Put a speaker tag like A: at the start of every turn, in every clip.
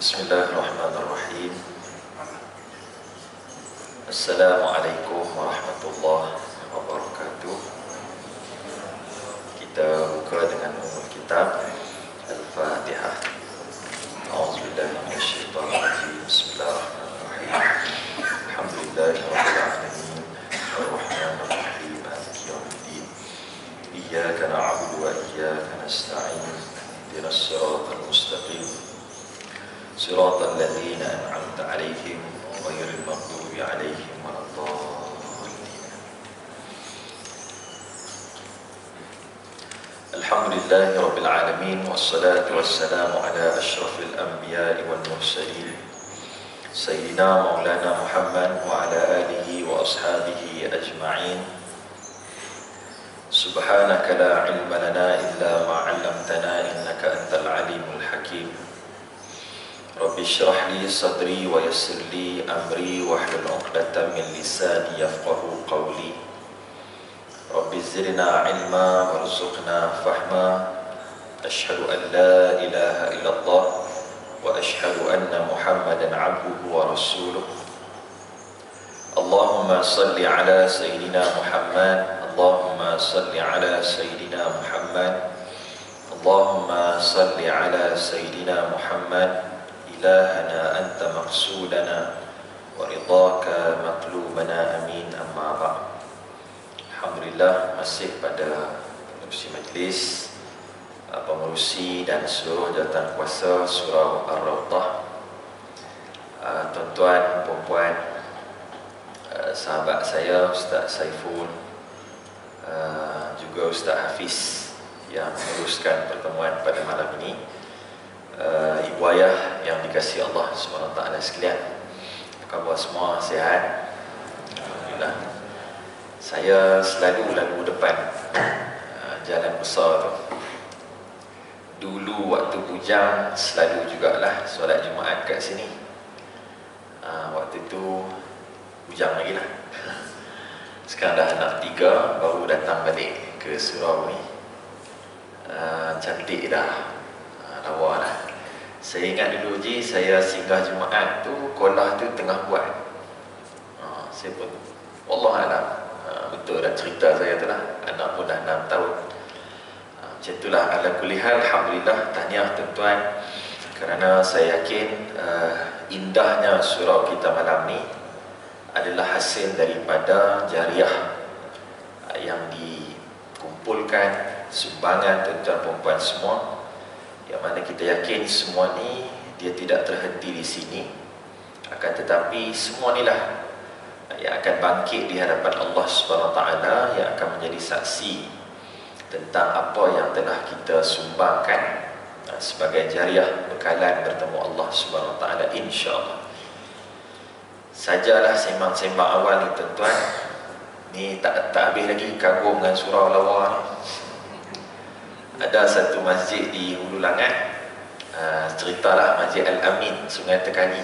A: Bismillahirrahmanirrahim. Assalamualaikum warahmatullahi wabarakatuh. Kita buka dengan umul kitab Al-Fatihah. A'udzubillahi minasyaitonir rajim. Bismillahirrahmanirrahim. Alhamdulillahirabbil alamin. Arrahmanir rahim. Maliki yaumiddin. Iyyaka na'budu wa iyyaka nasta'in. Ihdinas siratal mustaqim. Siratal ladzina an'amta 'alaihim ghairil maghdubi 'alaihim waladdallin. Alhamdulillahirabbil alamin wassalatu wassalamu ala asyrafil anbiya'i wan mursalin sayyidina maulana Muhammad wa ala alihi wa ashabihi ajma'in. Subhanaka la ilma lana illa ma 'allamtana innaka antal alimul hakim. Rabbi syrah li sadri wa yassir li amri wahlul 'uqdatam min lisani yafqahu qawli. Rabbi zidna ilma warzuqna fahma. Ashhadu an la ilaha illallah wa ashhadu anna Muhammadan 'abduhu wa rasuluh. Allahumma salli ala sayyidina Muhammad. Allahumma salli ala sayyidina Muhammad. Allahumma salli ala sayyidina Muhammad. Ilahana anta maqsudana wa ridhaka matlubana amin amma ba'd. Alhamdulillah, masih pada pengurusi majlis, pengurusi dan seluruh jawatan kuasa surau Ar-Rawdah, tuan-tuan, puan-puan, sahabat saya Ustaz Saiful, juga Ustaz Hafiz yang menguruskan pertemuan pada malam ini, ibu ayah yang dikasihi Allah SWT sekalian, khabar semua sihat? Alhamdulillah. Saya selalu lalu depan jalan besar tu. Dulu waktu bujang selalu jugalah solat Jumaat kat sini. Waktu tu bujang lagi lah. Sekarang dah anak 3, baru datang balik ke surau ni. Cantik dah, lawa lah. Saya ingat dulu je saya singgah Jumaat tu, kolah tu tengah buat. Saya pun Wallahualam, betul dah cerita saya tu lah. Anak pun dah 6 tahun. Macam itulah, ala kulli hal, alhamdulillah, tahniah tuan-tuan, kerana saya yakin indahnya surau kita malam ni adalah hasil daripada jariah yang dikumpulkan sumbangan tuan-tuan perempuan semua, yang mana kita yakin semua ni dia tidak terhenti di sini, akan tetapi semua inilah yang akan bangkit di hadapan Allah SWT, yang akan menjadi saksi tentang apa yang telah kita sumbangkan sebagai jariah bekalan bertemu Allah SWT, insya-Allah. Sajalah sembang-sembang awal ni tuan-tuan, ni tak habis lagi kagum dengan surau lawa ni. Ada satu masjid di Hulu Langat, ceritalah Masjid Al-Amin, Sungai Tekali.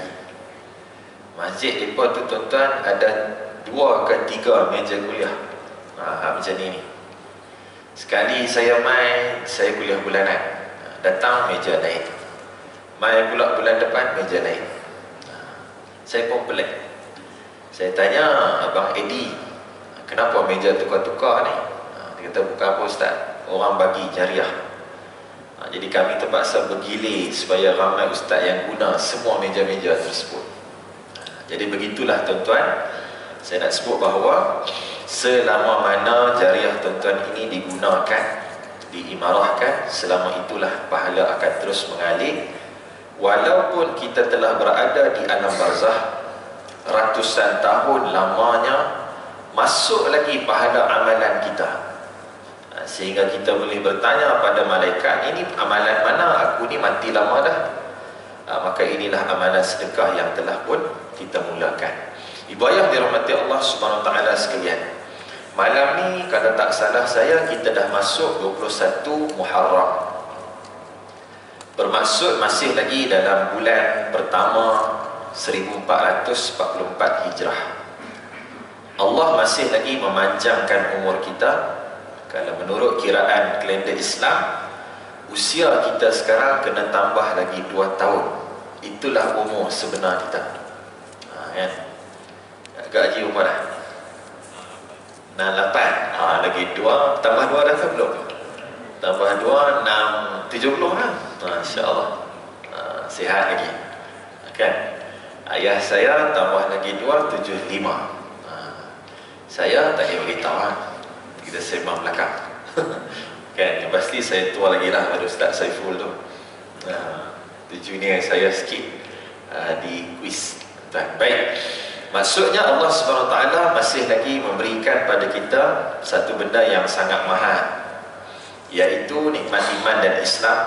A: Masjid mereka tu tuan-tuan ada 2 ke 3 meja kuliah, macam ni. Sekali saya kuliah bulanan, datang meja lain, mai pula bulan depan meja lain. Saya pun pelik. Saya tanya Abang Edi, kenapa meja tukar-tukar ni? Dia kata, bukan apa Ustaz, orang bagi jariah. Jadi kami terpaksa bergilir supaya ramai ustaz yang guna semua meja-meja tersebut. Jadi begitulah tuan-tuan, saya nak sebut bahawa selama mana jariah tuan-tuan ini digunakan, diimarahkan, selama itulah pahala akan terus mengalir. Walaupun kita telah berada di alam barzah ratusan tahun lamanya, masuk lagi pahala amalan kita, sehingga kita boleh bertanya pada malaikat, ini amalan mana? Aku ni mati lama dah. Maka inilah amalan sedekah yang telah pun kita mulakan. Ibu ayah dirahmati Allah SWT sekalian, malam ni kalau tak salah saya, kita dah masuk 21 Muharram, bermaksud masih lagi dalam bulan pertama 1444 Hijrah. Allah masih lagi memanjangkan umur kita. Kalau menurut kiraan kalender Islam, usia kita sekarang kena tambah lagi 2 tahun Itulah umur sebenar kita. Kan? Gaji umur dah 68. Lagi 2, tambah 2 dah ke belum? Tambah 2, 6, 70 lah. Masya-Allah. Sihat lagi. Kan? Ayah saya tambah lagi 2, 75. Saya tak boleh beritahu lah. Kita sembang belakang. Kan? Yang pasti saya tua lagi lah pada Ustaz Saiful tu. Junior saya sikit di quiz. Baik. Maksudnya Allah SWT masih lagi memberikan pada kita satu benda yang sangat mahal, iaitu nikmat iman dan Islam.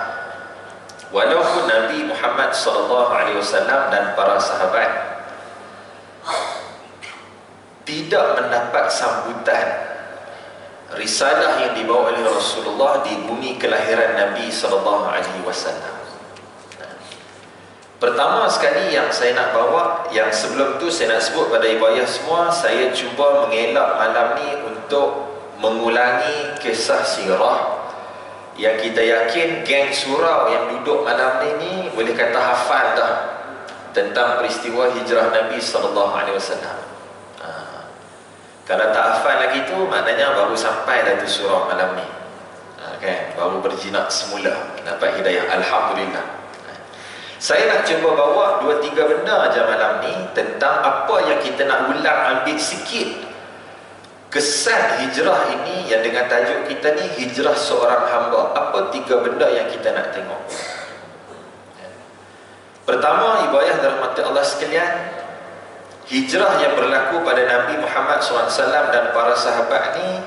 A: Walaupun Nabi Muhammad SAW dan para sahabat tidak mendapat sambutan risalah yang dibawa oleh Rasulullah di bumi kelahiran Nabi SAW. Pertama sekali yang saya nak bawa, yang sebelum tu saya nak sebut pada ibu ayah semua, saya cuba mengelak malam ni untuk mengulangi kisah sirah yang kita yakin geng surau yang duduk malam ni boleh kata hafal dah tentang peristiwa hijrah Nabi SAW. Kalau tak hafal lagi tu, maknanya baru sampai dah tu surau malam ni. Kan? Baru berjinak semula, dapat hidayah. Alhamdulillah. Saya nak cuba bawa 2-3 benda aja malam ni tentang apa yang kita nak ulang, ambil sikit kesan hijrah ini yang dengan tajuk kita ni hijrah seorang hamba. Apa 3 benda yang kita nak tengok? Pertama, ibu ayah dirahmati Allah sekalian, hijrah yang berlaku pada Nabi Muhammad SAW dan para sahabat ni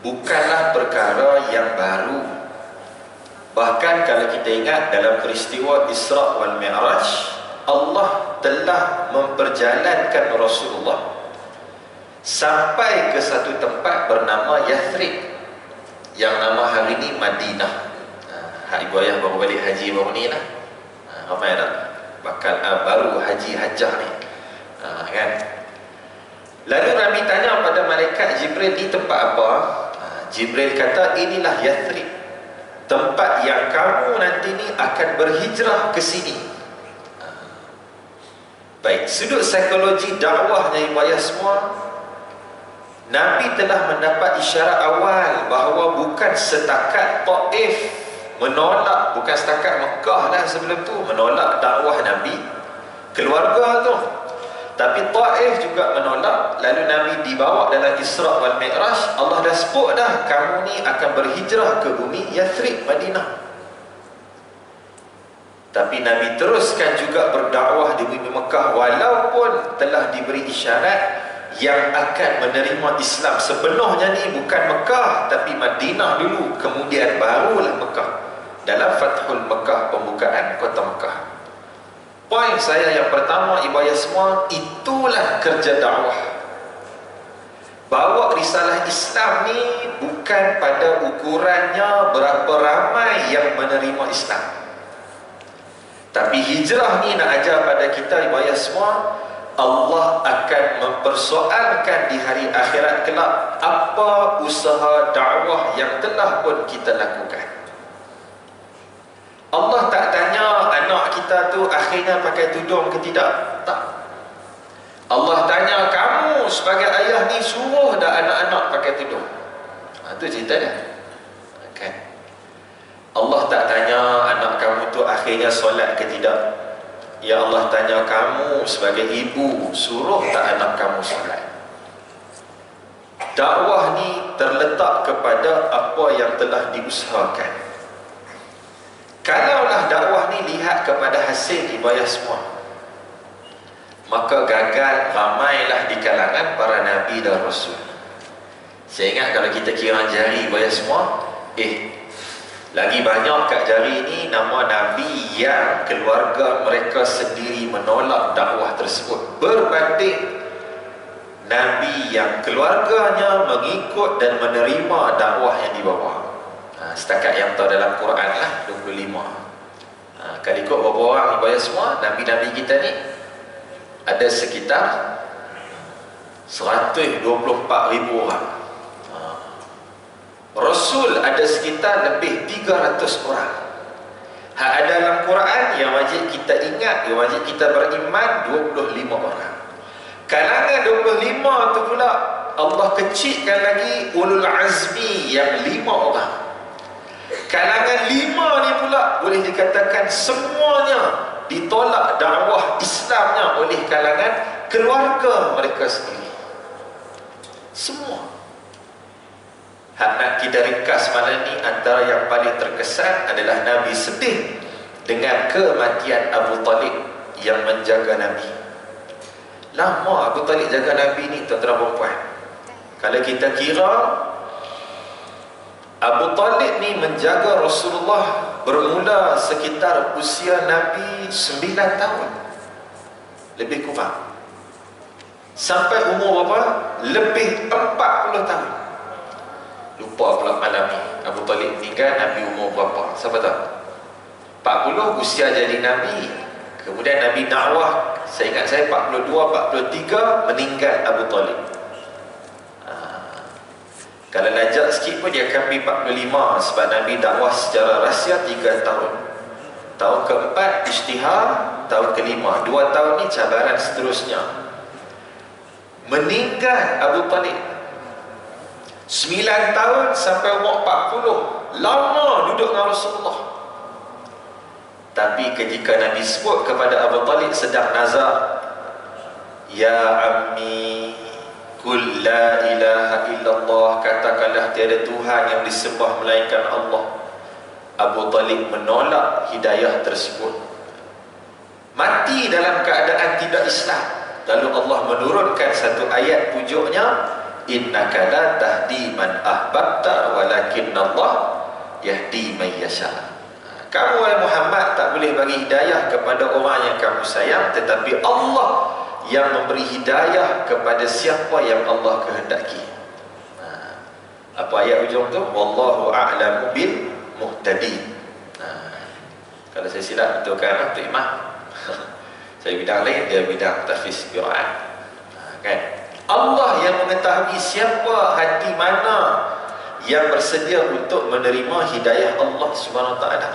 A: bukanlah perkara yang baru. Bahkan kalau kita ingat dalam peristiwa Isra wal Mi'raj, Allah telah memperjalankan Rasulullah sampai ke satu tempat bernama Yathrib, yang nama hari ini Madinah. Ibu ayah baru balik haji baru ni lah. Ramai dah bakal baru haji hajjah ni. Kan? Lalu Nabi tanya pada malaikat Jibril, ni tempat apa? Jibril kata, inilah Yathrib, tempat yang kamu nanti ni akan berhijrah ke sini. Baik, sudut psikologi dakwahnya ibu ayah semua, Nabi telah mendapat isyarat awal bahawa bukan setakat Taif menolak, bukan setakat Mekah lah sebelum tu menolak dakwah Nabi, keluarga tu, tapi Taif juga menolak. Lalu Nabi dibawa dalam Isra wal Mi'raj. Allah dah sebut dah, kamu ni akan berhijrah ke bumi Yathrib, Madinah. Tapi Nabi teruskan juga berdakwah di bumi Mekah, walaupun telah diberi isyarat yang akan menerima Islam sepenuhnya ni bukan Mekah, tapi Madinah dulu, kemudian barulah Mekah. Dalam Fathul Mekah, pembukaan kota Mekah. Poin saya yang pertama, ibu ayah semua, itulah kerja dakwah. Bawa risalah Islam ni bukan pada ukurannya berapa ramai yang menerima Islam, tapi hijrah ni nak ajar pada kita ibu ayah semua, Allah akan mempersoalkan di hari akhirat kelak apa usaha dakwah yang telah pun kita lakukan. Allah tak tanya anak kita tu akhirnya pakai tudung ke tidak. Tak. Allah tanya, kamu sebagai ayah ni suruh dah anak-anak pakai tudung? Itu cerita dia. Kan? Allah tak tanya anak kamu tu akhirnya solat ke tidak. Ya Allah tanya, kamu sebagai ibu suruh tak anak kamu solat? Dakwah ni terletak kepada apa yang telah diusahakan. Kalaulah dakwah ni lihat kepada hasil ibu ayah semua, maka gagal ramailah di kalangan para nabi dan rasul. Saya ingat kalau kita kira jari ibu ayah semua, lagi banyak kat jari ni nama nabi yang keluarga mereka sendiri menolak dakwah tersebut, berbanding nabi yang keluarganya mengikut dan menerima dakwah yang dibawa. Setakat yang tahu dalam Quran lah 25. Kalau ikut berapa orang ibu ayah semua, nabi-nabi kita ni ada sekitar 124,000 orang. Rasul ada sekitar lebih 300 orang. Hak ada dalam Quran yang wajib kita ingat, yang wajib kita beriman 25 orang. Kalangan 25 tu pula Allah kecilkan lagi ulul azmi yang 5 orang. Kalangan 5 ni pula boleh dikatakan semuanya ditolak dakwah Islamnya oleh kalangan keluarga mereka sendiri. Semua. Hak nak kita ringkas malam ni, antara yang paling terkesan adalah Nabi sedih dengan kematian Abu Talib yang menjaga Nabi. Lama Abu Talib jaga Nabi ni, tuan-tuan perempuan. Kalau kita kira, Abu Talib ni menjaga Rasulullah bermula sekitar usia Nabi 9 tahun, lebih kurang, sampai umur berapa? Lebih 40 tahun. Lupa pula malam ni Abu Talib meninggal, Nabi umur berapa? Siapa tahu? 40 usia jadi Nabi. Kemudian Nabi dakwah, saya ingat saya 42, 43 meninggal Abu Talib. Kalau lajak sikit pun dia akan pergi 45, sebab Nabi dakwah secara rahsia 3 tahun. Tahun keempat isytihar, tahun kelima 2 tahun ni cabaran seterusnya. Meninggal Abu Talib 9 tahun sampai umur 40. Lama duduk dengan Rasulullah. Tapi ketika Nabi sebut kepada Abu Talib sedang nazar, ya ammi qul la ilaha illallah, katakanlah tiada Tuhan yang disembah melainkan Allah. Abu Talib menolak hidayah tersebut, mati dalam keadaan tidak Islam. Lalu Allah menurunkan satu ayat pujuknya, innaka la tahdi man ahbabta walakinnallah yahdi man yasha. Kamu wahai Muhammad tak boleh bagi hidayah kepada orang yang kamu sayang, tetapi Allah yang memberi hidayah kepada siapa yang Allah kehendaki. Apa ayat ujung tu? Wallahu a'lamu bil muhtadin. Kalau saya silap betulkan Untuk Imam. Saya bidang lain, dia bidang tahfiz Quran. Kan? Allah yang mengetahui siapa hati mana yang bersedia untuk menerima hidayah Allah Subhanahu Wa Taala.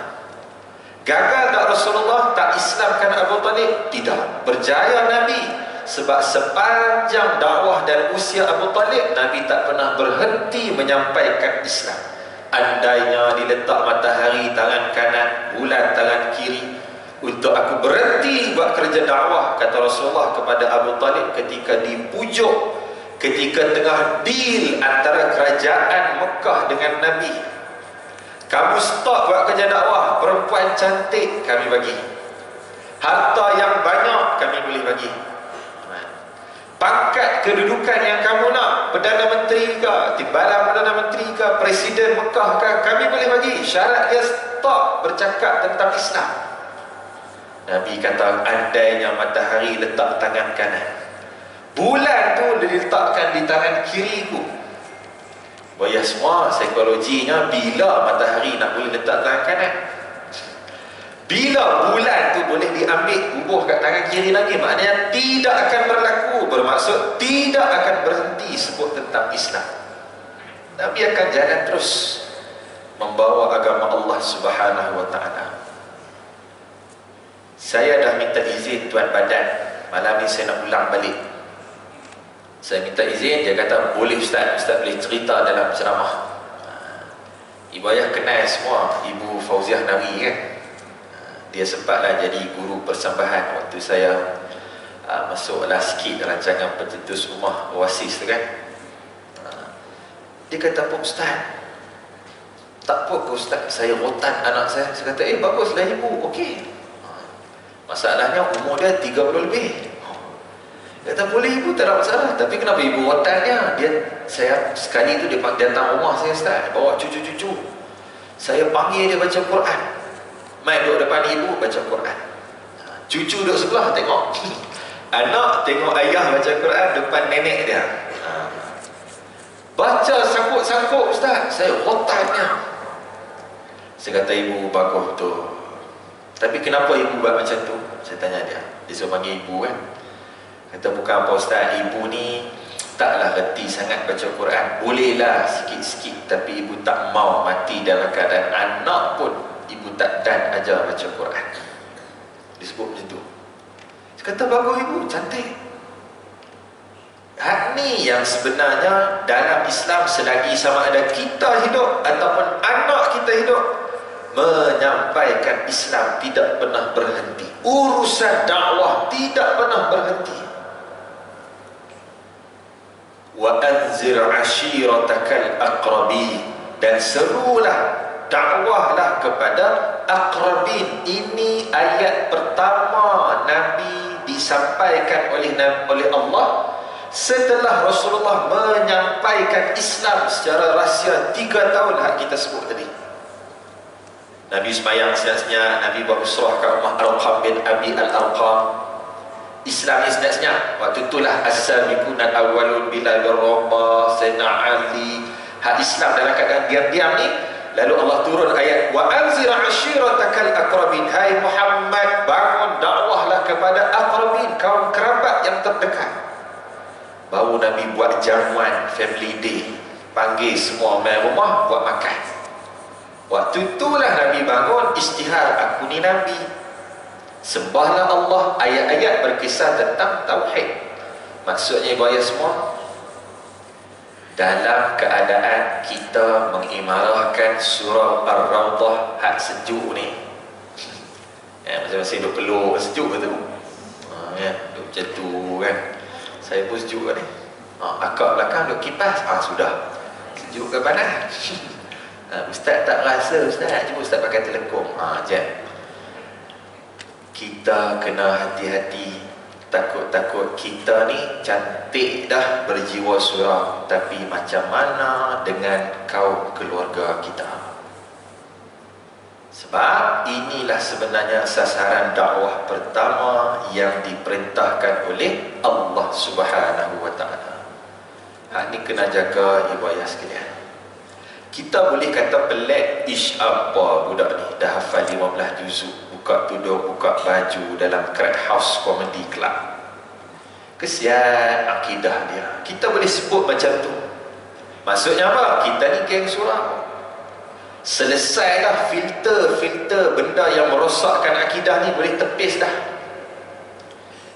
A: Gagal tak Rasulullah tak Islamkan Abu Talib? Tidak. Berjaya Nabi, sebab sepanjang dakwah dan usia Abu Talib, Nabi tak pernah berhenti menyampaikan Islam. Andainya diletak matahari tangan kanan, bulan tangan kiri, untuk aku berhenti buat kerja dakwah, kata Rasulullah kepada Abu Talib ketika dipujuk, ketika tengah deal antara kerajaan Mekah dengan Nabi. Kamu stop buat kerja dakwah, perempuan cantik kami bagi, harta yang banyak kami boleh bagi, pangkat kedudukan yang kamu nak, Perdana Menteri ke, timbalan Perdana Menteri ke, Presiden Mekah ke, kami boleh bagi. Syarat dia stop bercakap tentang Islam. Nabi kata, andainya matahari letak tangan kanan, bulan tu diletakkan di tangan kiriku. Bayar semua psikologinya, bila matahari nak boleh letak tangan kanan, bila bulan tu boleh diambil bubuh kat tangan kiri lagi, maknanya tidak akan berlaku, bermaksud tidak akan berhenti sebut tentang Islam. Nabi akan jalan terus membawa agama Allah Subhanahu Wa Taala. Saya dah minta izin Tuan Badan, malam ni saya nak ulang balik. Saya minta izin, dia kata boleh Ustaz, Ustaz boleh cerita dalam ceramah. Ibu ayah kenal semua Ibu Fauziah Nawi kan. Dia sempatlah jadi guru persembahan waktu saya masuklah sikit rancangan pencetus rumah Oasis tu kan. Dia kata, Pak Ustaz, tak apa ke Ustaz, saya rotan anak saya. Saya kata, baguslah ibu, okey. Masalahnya umur dia 30 lebih. Dia kata, boleh ibu, tak ada masalah. Tapi kenapa ibu rotannya? Saya sekali tu dia datang rumah saya Ustaz, bawa cucu-cucu. Saya panggil dia baca Quran. Mai duduk depan ibu baca Quran. Cucu duduk sebelah tengok. Anak tengok ayah baca Quran depan nenek dia. Baca sangkut-sangkut Ustaz, saya rotannya. Saya kata, ibu bagus tu. Tapi kenapa ibu buat macam tu? Saya tanya dia. Dia suruh panggil ibu kan. Kata, bukan apa Ustaz, ibu ni taklah reti sangat baca Quran. Bolehlah sikit-sikit, tapi ibu tak mau mati dalam keadaan anak pun ibu tak dan ajar baca Quran. Disebut macam tu. Dia kata bagus ibu, cantik. Hak ni yang sebenarnya dalam Islam, selagi sama ada kita hidup ataupun anak kita hidup, menyampaikan Islam tidak pernah berhenti. Urusan dakwah tidak pernah berhenti. Wa anzir ashiratakal aqrabin, dan serulah, dakwahlah kepada aqrabin. Ini ayat pertama Nabi disampaikan oleh Allah setelah Rasulullah menyampaikan Islam secara rahsia 3 tahun hak kita sebut tadi. Nabi sembahyang senyap-senyap, Nabi berusrah ke rumah Arqam bin Abi Al-Arqam. Islam ni senyap-senyap. Waktu itulah as-sabiqun al-awwalun bila Rabbah, Sayyidina Ali. Hak Islam dalam keadaan diam-diam ni, lalu Allah turun ayat wa anzir ashiratakal aqrabin. Hai Muhammad, bangun dakwahlah kepada aqrabin, kaum kerabat yang terdekat. Baru Nabi buat jamuan family day, panggil semua main rumah buat makan. Waktu itulah Nabi bangun istihar, aku ni Nabi, sembahlah Allah. Ayat-ayat berkisah tentang tauhid. Maksudnya ibu ayah semua, dalam keadaan kita mengimarahkan surah Ar-Rawdah hak sejuk ni, masing-masing duk peluk sejuk ke tu, duk macam tu kan. Saya pun sejuk ni. Akak belakang duk kipas. Sudah. Sejuk ke panas? Ustaz tak rasa Ustaz. Cuma Ustaz pakai telekong. Jap. Kita kena hati-hati. Takut-takut kita ni cantik dah, berjiwa suram, tapi macam mana dengan kaum keluarga kita? Sebab inilah sebenarnya sasaran dakwah pertama yang diperintahkan oleh Allah Subhanahu wa ta'ala. Hak ni kena jaga ibu ayah sekalian. Kita boleh kata pelik, ish apa budak ni dah hafal 15 juzuk, buka tudung, buka baju dalam crack house comedy club. Kesian akidah dia. Kita boleh sebut macam tu. Maksudnya apa? Kita ni geng suram. Selesai dah filter benda yang merosakkan akidah ni, boleh tepis dah.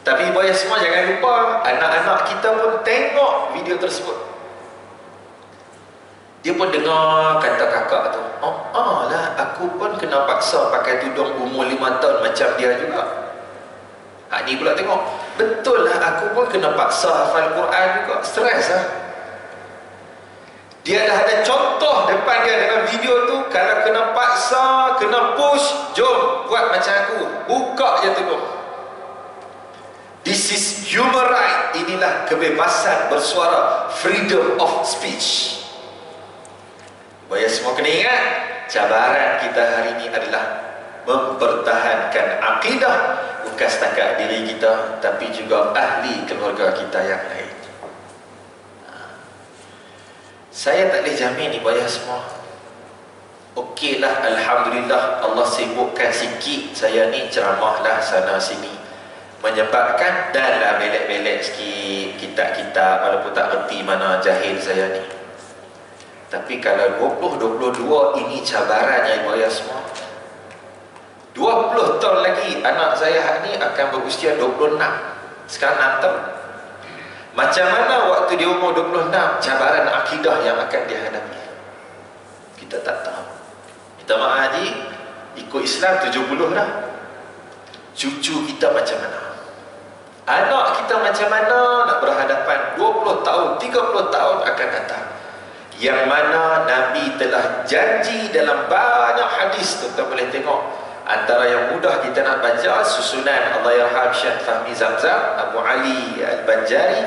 A: Tapi ibu ayah semua jangan lupa, anak-anak kita pun tengok video tersebut. Dia pun dengar kata kakak tu, lah aku pun kena paksa pakai tudung umur 5 tahun macam dia juga. Ni pula tengok, betul lah aku pun kena paksa hafal Quran juga. Stres lah. Dia dah ada contoh depan dia dalam video tu. Kalau kena paksa, kena push, jom buat macam aku, buka je tudung. This is human right. Inilah kebebasan bersuara, freedom of speech. Bayar semua kena ingat, cabaran kita hari ini adalah mempertahankan akidah, bukan setakat diri kita, tapi juga ahli keluarga kita yang lain. Saya tak boleh jamin ibu ayah semua. Okeylah, Alhamdulillah, Allah sibukkan sikit saya ni ceramahlah sana sini, menyebabkan dan lah belek-belek sikit kitab-kitab, walaupun tak erti mana jahil saya ni. Tapi kalau 2022 ini cabarannya ibu ayah semua. 20 tahun lagi anak saya ni akan berusia 26. Sekarang 6 tahun. Macam mana waktu dia umur 26, cabaran akidah yang akan dihadapi? Kita tak tahu. Minta maaf haji, ikut Islam 70 dah. Cucu kita macam mana? Anak kita macam mana nak berhadapan 20 tahun, 30 tahun akan datang? Yang mana Nabi telah janji dalam banyak hadis. Tuan-tuan boleh tengok. Antara yang mudah kita nak baca, susunan Allahyarham Syekh Fahmi Zamzam, Abu Ali Al-Banjari,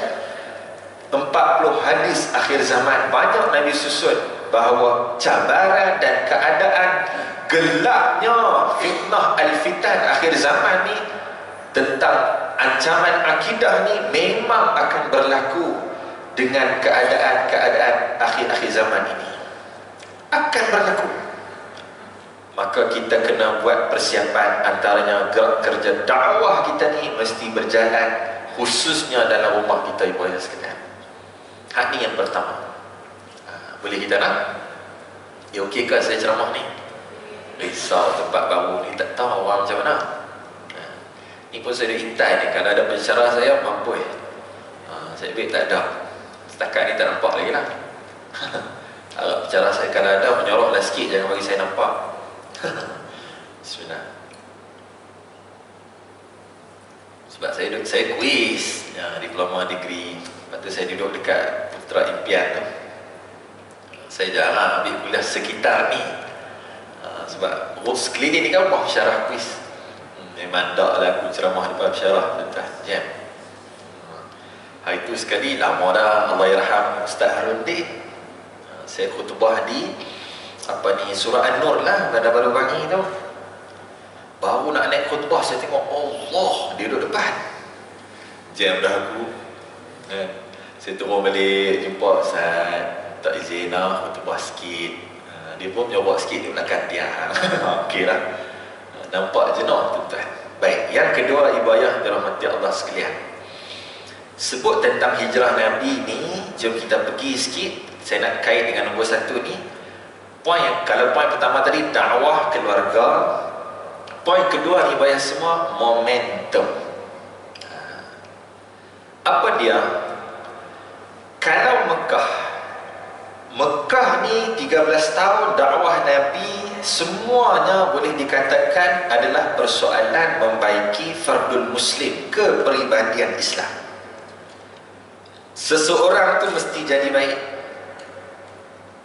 A: 40 hadis akhir zaman. Banyak Nabi susun bahawa cabaran dan keadaan gelapnya fitnah al-fitan akhir zaman ni, tentang ancaman akidah ni, memang akan berlaku dengan keadaan-keadaan akhir-akhir zaman ini. Akan berlaku. Maka kita kena buat persiapan, antaranya gerak kerja dakwah kita ni mesti berjalan, khususnya dalam rumah kita ibu ayah sekalian. Hak ni yang pertama. Boleh kita nak? Ya okey ke saya ceramah ni? Risau tempat baru ni, tak tahu orang macam mana. Ni pun saya ada intai ni, kalau ada pensyarah saya mampu saya ambil tak ada. Setakat ni tak nampak lagi lah. Kalau pensyarah saya kalau ada, menyoroklah sikit, jangan bagi saya nampak. Bismillah. Sebab saya kuis diploma degree, lepas tu saya duduk dekat Putra Impian tu. Saya jarang ambil kuliah sekitar ni, sebab sekeliling ni kan rumah pensyarah kuis. Memang tak lah aku ceramah depan pensyarah, tuan-tuan. Jam. Hari tu sekali, lama dah, Allahyarham Ustaz Harundin, saya khutbah di Surah An-Nur lah, Bandar Baru Bangi tu. Baru nak naik khutbah, saya tengok Allah, dia duduk depan. Jam dah aku. Saya turun balik, jumpa Ustaz, tak izin lah khutbah sikit. Dia pun jawab sikit, dia belakang tiang. Okey lah. Nampak jenuh, tuan-tuan. Baik, yang kedua, ibadah dirahmati Allah sekalian. Sebut tentang hijrah Nabi ni, jom kita pergi sikit. Saya nak kait dengan nombor 1 ni. Kalau poin pertama tadi dakwah keluarga, poin kedua ni bayar semua momentum. Apa dia? Kalau Mekah ni 13 tahun dakwah Nabi, semuanya boleh dikatakan adalah persoalan membaiki fardul muslim, kepribadian Islam. Seseorang tu mesti jadi baik.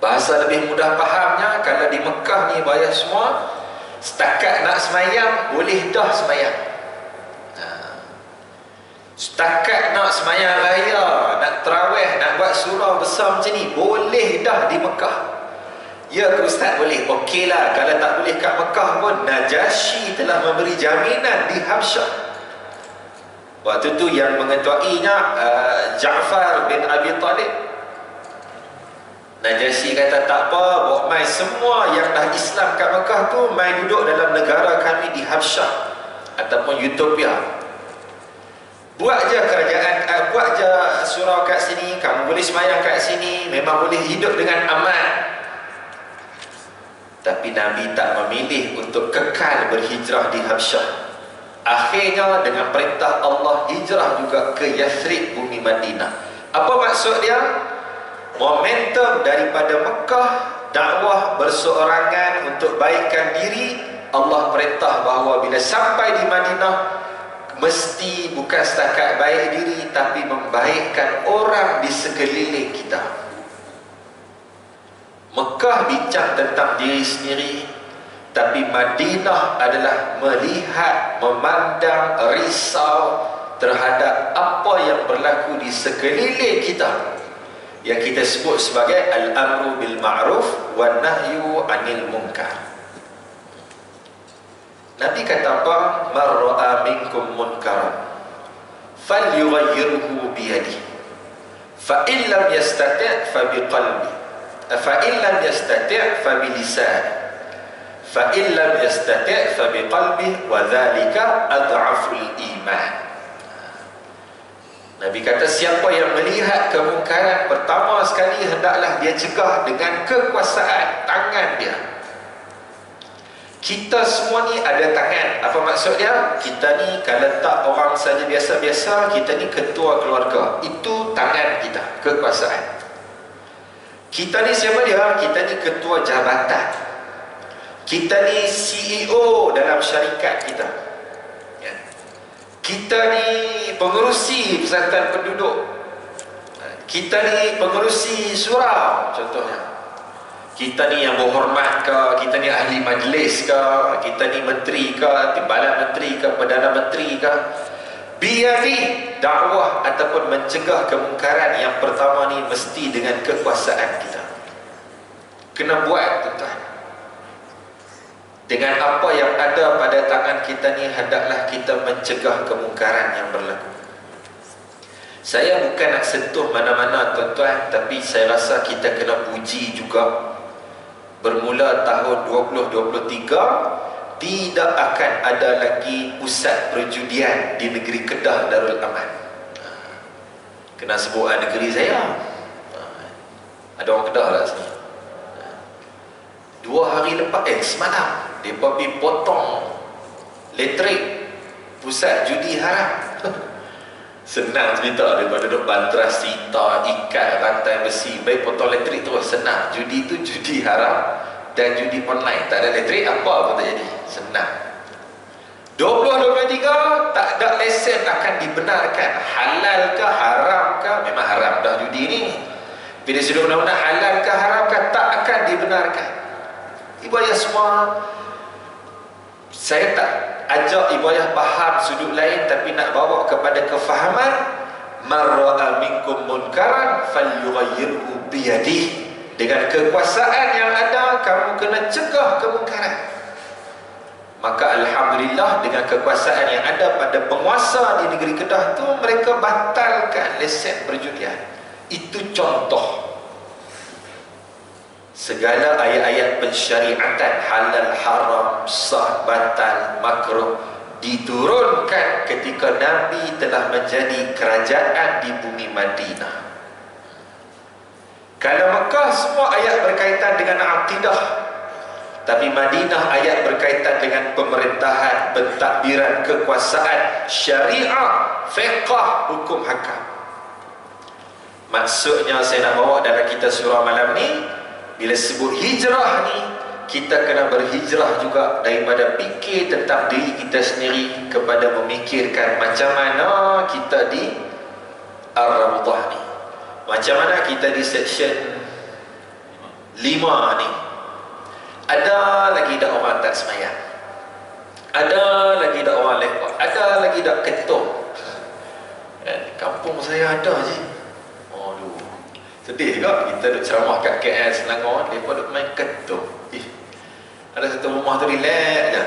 A: Bahasa lebih mudah fahamnya, kalau di Mekah ni bayar semua, setakat nak semayang, boleh dah semayang. Setakat nak semayang raya, nak tarawih, nak buat surau besar macam ni, boleh dah di Mekah. Ya ke Ustaz, boleh? Okey lah. Kalau tak boleh kat Mekah pun, Najasyi telah memberi jaminan di Habsyah. Waktu tu yang mengetuainya Ja'far bin Abi Talib. Najasyi kata, tak apa, buat mai semua yang dah Islam kat Mekah tu, mai duduk dalam negara kami di Habsyah ataupun Utopia. Buat je kerajaan, buat je surau kat sini, kamu boleh semayang kat sini, memang boleh hidup dengan aman. Tapi Nabi tak memilih untuk kekal berhijrah di Habsyah. Akhirnya dengan perintah Allah, hijrah juga ke Yathrib, bumi Madinah. Apa maksud dia? Momentum daripada Mekah, dakwah berseorangan untuk baikkan diri. Allah perintah bahawa bila sampai di Madinah, mesti bukan setakat baik diri, tapi membaikkan orang di sekeliling kita. Mekah bincang tentang diri sendiri, tapi Madinah adalah melihat, memandang, risau terhadap apa yang berlaku di sekeliling kita, yang kita sebut sebagai al-amru bil ma'ruf wan nahyu 'anil munkar. Nabi kata apa? Man ra'a minkum munkaran falyughayyirhu biyadihi, fa in lam yastati' fa biqalbihi, fa in lam yastati' fa bilisanihi, fa in lam yastati' fa biqalbihi, wa dzalika adhaful iman. Nabi kata, siapa yang melihat kemungkaran, pertama sekali hendaklah dia cegah dengan kekuasaan tangan dia. Kita semua ni ada tangan. Apa maksud dia? Kita ni kalau tak orang saja biasa-biasa, kita ni ketua keluarga. Itu tangan kita, kekuasaan. Kita ni siapa dia? Kita ni ketua jabatan. Kita ni CEO dalam syarikat kita. Ya. Kita ni pengerusi Persatuan Penduduk. Kita ni pengerusi surau contohnya. Kita ni yang berhormat ke, kita ni ahli majlis ke, kita ni menteri ke, timbalan menteri ke, perdana menteri ke. Biari dakwah ataupun mencegah kemungkaran, yang pertama ni mesti dengan kekuasaan kita. Kena buat, tuan-tuan. Dengan apa yang ada pada tangan kita ni, hendaklah kita mencegah kemungkaran yang berlaku. Saya bukan nak sentuh mana-mana, tuan-tuan, tapi saya rasa kita kena puji juga. Bermula tahun 2023, tidak akan ada lagi pusat perjudian di negeri Kedah Darul Aman. Kena sebut negeri saya. Ada orang Kedah lah sini. 2 hari lepas, semalam Mereka pergi potong elektrik pusat judi haram. Senang cerita, daripada duduk bantras sita, ikat rantai besi, baik potong elektrik terus. Senang. Judi itu judi haram dan judi online. Tak ada elektrik, apa pun tak jadi. Senang. 2023 tak ada lesen akan dibenarkan. Halal ke haram ke, memang haram dah judi ni. Bila sudah undang-undang halal ke haram ke, tak akan dibenarkan. Ibu ayah semua, saya tak ajak ibu ayah faham sudut lain, tapi nak bawa kepada kefahaman. Man ra'a minkum munkaran falyughayyirhu biyadihi. Dengan kekuasaan yang ada, kamu kena cegah kemungkaran. Maka alhamdulillah, dengan kekuasaan yang ada pada penguasa di negeri Kedah tu, mereka batalkan lesen perjudian. Itu contoh. Segala ayat-ayat pensyariatan halal, haram, sah, batal, makruh diturunkan ketika Nabi telah menjadi kerajaan di bumi Madinah. Kalau Mekah semua ayat berkaitan dengan akidah, tapi Madinah ayat berkaitan dengan pemerintahan, pentadbiran, kekuasaan, syariah, fiqh, hukum hakam. Maksudnya saya nak bawa dalam kita surah malam ni, bila sebut hijrah ni, kita kena berhijrah juga daripada fikir tentang diri kita sendiri kepada memikirkan macam mana kita di Ar-Rawdah ni, macam mana kita di section 5 ni. Ada lagi dah orang tak semayang, ada lagi dah orang lepak, ada lagi dah ketuk. Kampung saya ada je. Aduh, sedih juga kita duduk ceramah kat KL Selangor, mereka duduk main ketuk. Ada satu rumah tu relax je,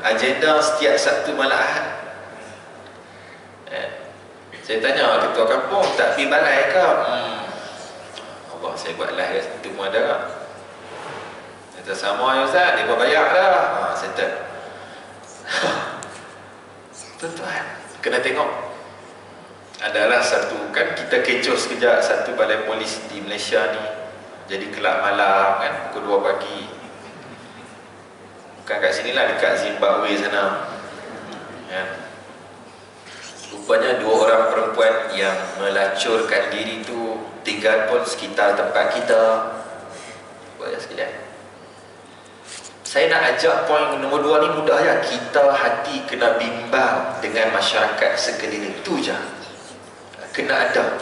A: agenda setiap Sabtu malam Ahad. Saya tanya ketua kampung, tak pergi balai ke? Allah, saya buat live kat situ pun ada tak? Kata sama ya Ustaz, dia bayar dah. Settle. Tuan-tuan, kena tengok. Adalah satu, kan kita kecoh sekejap, satu balai polis di Malaysia ni jadi kelab malam kan, pukul 2 pagi. Bukan kat sini lah, dekat Zimbabwe sana kan. Rupanya 2 orang perempuan yang melacurkan diri tu tinggal pun sekitar tempat kita. Buat sekalian, saya nak ajak poin nombor 2 ni mudah ya. Kita hati kena bimbang dengan masyarakat sekeliling, tu je. Kena ada.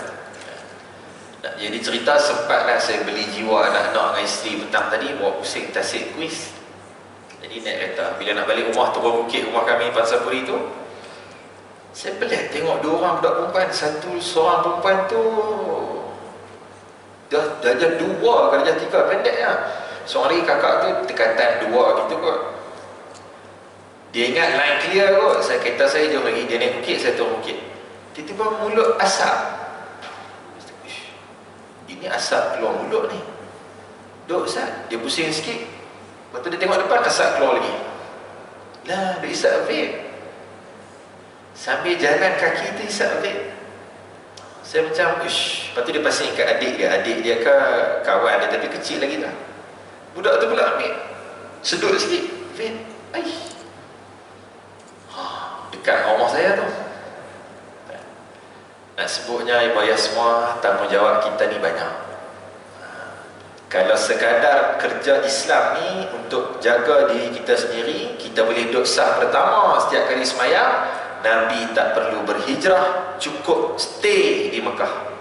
A: Jadi cerita, sempatlah saya beli jiwa anak-anak dengan isteri petang tadi, bawa pusing Tasik kuis. Jadi naik kereta, bila nak balik rumah, turun bukit rumah kami Pansapuri tu, saya pelik tengok 2 orang budak perempuan. Seorang perempuan tu dah 2, kalau dah 3 pendek lah. Seorang lagi kakak tu dekatan 2 gitu kot. Dia ingat line clear kot. Kereta saya jauh lagi, dia naik bukit, saya turun bukit. Tiba-tiba mulut asap. Ini asap keluar mulut ni. Duk Ustaz, dia pusing sikit. Lepas tu dia tengok depan, asap keluar lagi. Lah, dia isap vape. Sambil jalan kaki tu isap vape. Saya macam, lepas tu dia pasang kat adik dia ke kawan dia, tapi kecil lagi lah. Budak tu pula ambil, sedut sikit, vape. Dekat rumah saya tu. Nak sebutnya ibu ayah semua, tanggungjawab kita ni banyak. Kalau sekadar kerja Islam ni untuk jaga diri kita sendiri, kita boleh duduk sah pertama setiap kali semayang. Nabi tak perlu berhijrah, cukup stay di Mekah.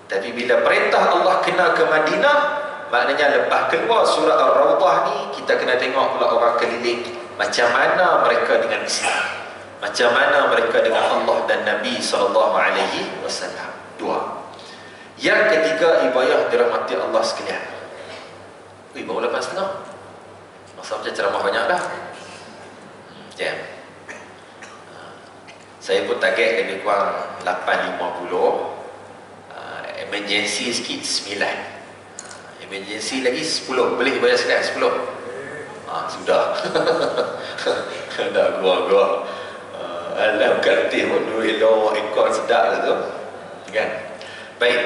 A: Tapi bila perintah Allah kena ke Madinah, maknanya lepas keluar surah Ar-Rawdah ni, kita kena tengok pula orang keliling, macam mana mereka dengan Islam, macam mana mereka dengan Allah dan Nabi SAW. 2. Yang ketiga, ibu ayah dirahmati Allah sekalian. Baru 8.30. Masa macam ceramah banyak dah. Jam. Saya pun target lebih kurang 8.50. Emergency sikit 9. Emergency lagi 10. Boleh bayar sekalian 10. Sudah. Dah gua. Alam kantin pun duit lo ekor sedap lah tu kan. Baik,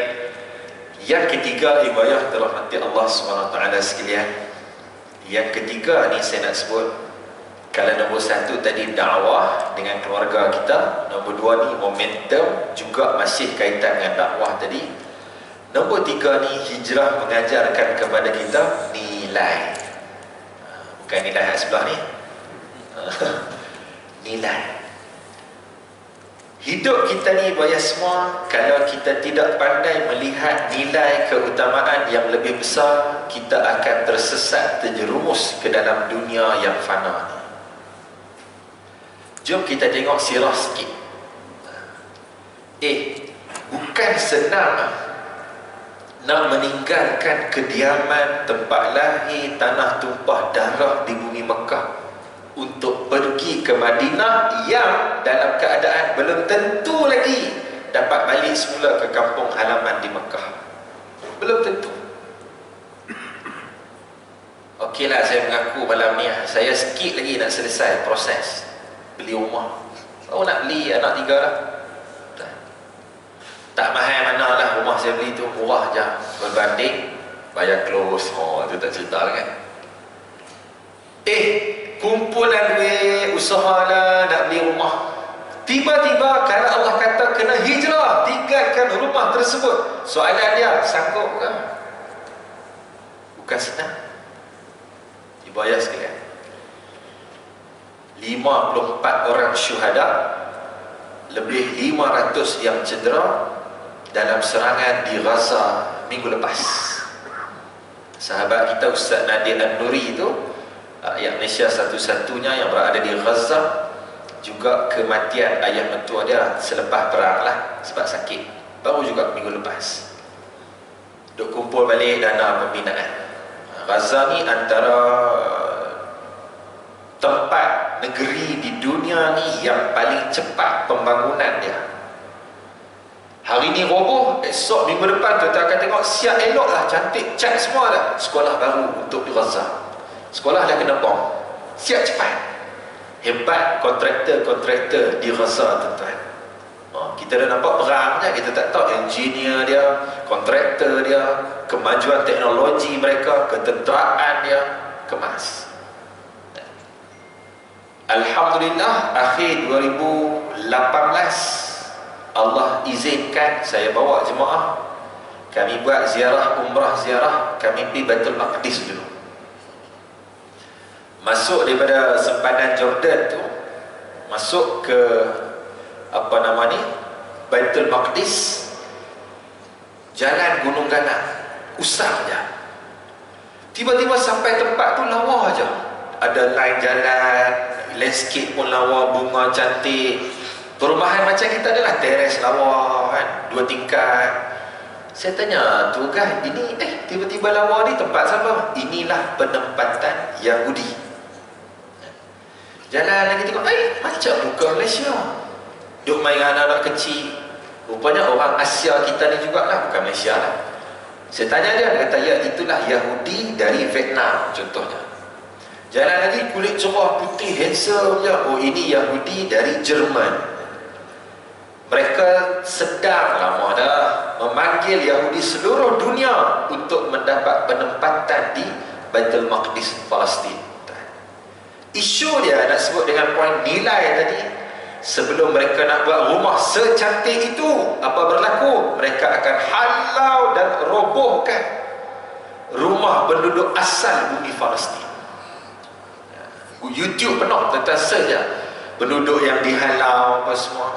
A: yang ketiga, ibu ayah dirahmati Allah SWT sekalian, Yang ketiga ni saya nak sebut, kalau nombor satu tadi dakwah dengan keluarga kita, nombor dua ni momentum, juga masih kaitan dengan dakwah tadi. Nombor tiga ni hijrah mengajarkan kepada kita nilai. Bukan nilai hak sebelah ni. Nilai. Hidup kita ni bayar semua, kalau kita tidak pandai melihat nilai keutamaan yang lebih besar, kita akan tersesat, terjerumus ke dalam dunia yang fana ni. Jom kita tengok sirah sikit. Bukan senang nak meninggalkan kediaman, tempat lahir, tanah tumpah darah di bumi Mekah untuk pergi ke Madinah yang dalam keadaan belum tentu lagi dapat balik semula ke kampung halaman di Mekah. Belum tentu. Okeylah, saya mengaku malam ni saya sikit lagi nak selesai proses beli rumah. Oh, nak beli anak 3 lah. Tak mahal mana lah rumah saya beli tu, murah je berbanding bayar close. Oh, tu tak cerita kan. Kumpulan duit, usaha lah nak beli rumah. Tiba-tiba kalau Allah kata kena hijrah, tinggalkan rumah tersebut, soalan dia, sanggup ke? Bukan senang. Dibayar sekalian, 54 orang syuhada, lebih 500 yang cedera dalam serangan di Gaza minggu lepas. Sahabat kita Ustaz Nadir An-Nuri itu, rakyat Malaysia satu-satunya yang berada di Gaza, juga kematian ayah mentua dia selepas perang lah, sebab sakit, baru juga minggu lepas. Duk kumpul balik dana pembinaan. Gaza ni antara tempat negeri di dunia ni yang paling cepat pembangunan dia. Hari ni roboh, esok minggu depan kita akan tengok siap elok lah, cantik, cat semua dah. Sekolah baru untuk di Gaza. Sekolah dah kena bom, siap cepat. Hebat kontraktor di Gaza, tuan-tuan. Kita dah nampak perang je, kita tak tahu engineer dia, kontraktor dia, kemajuan teknologi mereka, ketenteraan dia, kemas. Alhamdulillah, akhir 2018 Allah izinkan saya bawa jemaah, kami buat ziarah, umrah ziarah, kami pergi Baitul Maqdis dulu. Masuk daripada sempadan Jordan tu, masuk ke apa nama ni, Baitul Maqdis, jalan Gunung Ganang, usah je. Tiba-tiba sampai tempat tu lawa aja. Ada line jalan, landscape pun lawa, bunga cantik. Perumahan macam kita adalah teres lawa kan, 2 tingkat. Saya tanya tu kan, ini tiba-tiba lawa ni tempat siapa? Inilah penempatan Yahudi. Jalan lagi tengok, macam muka Malaysia. Duk main dengan anak-anak kecil. Rupanya orang Asia kita ni jugalah, bukan Malaysia lah. Saya tanya dia kata, ya itulah Yahudi dari Vietnam contohnya. Jalan lagi, kulit cerah, putih, handsome je. Oh, ini Yahudi dari Jerman. Mereka sedang lama dah memanggil Yahudi seluruh dunia untuk mendapat penempatan di Baitul Maqdis, Palestin. Isu dia nak sebut dengan poin nilai tadi. Sebelum mereka nak buat rumah secantik itu, apa berlaku? Mereka akan halau dan robohkan rumah penduduk asal bumi Palestin. YouTube penuh tentang saja penduduk yang dihalau apa semua.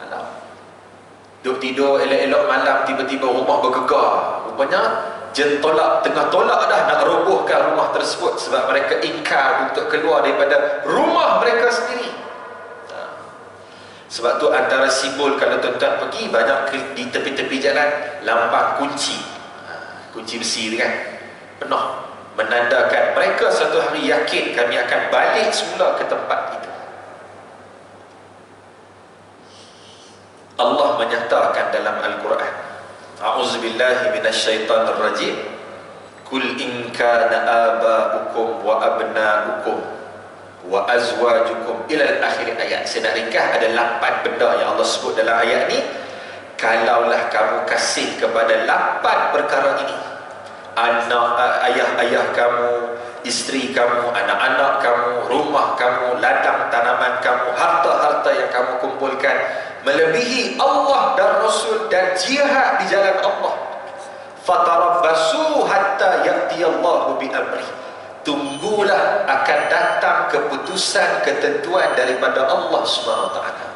A: Halau. Duk tidur elok-elok malam, tiba-tiba rumah bergegar. Rupanya tengah tolak dah nak robohkan rumah tersebut sebab mereka ingkar untuk keluar daripada rumah mereka sendiri. Sebab tu antara simbol kalau tuan-tuan pergi, banyak di tepi-tepi jalan lambang kunci, kunci besi tu kan, penuh menandakan mereka satu hari yakin kami akan balik semula ke tempat itu. Allah menyatakan dalam Al-Quran, a'udzubillahi minasyaitanir rajim, kul in kana aba'ukum wa abna'ukum wa azwajukum ila akhir ayat. Saya nak ringkas, ada 8 benda yang Allah sebut dalam ayat ni. Kalaulah kamu kasih kepada 8 perkara ini, anak ayah-ayah kamu, isteri kamu, anak-anak kamu, rumah kamu, ladang tanaman kamu, harta-harta yang kamu kumpulkan melebihi Allah dan Rasul dan jihad di jalan Allah. Fatarabbasu hatta ya'tiyallahu bi amri. Tunggulah akan datang keputusan ketentuan daripada Allah Subhanahu wa taala.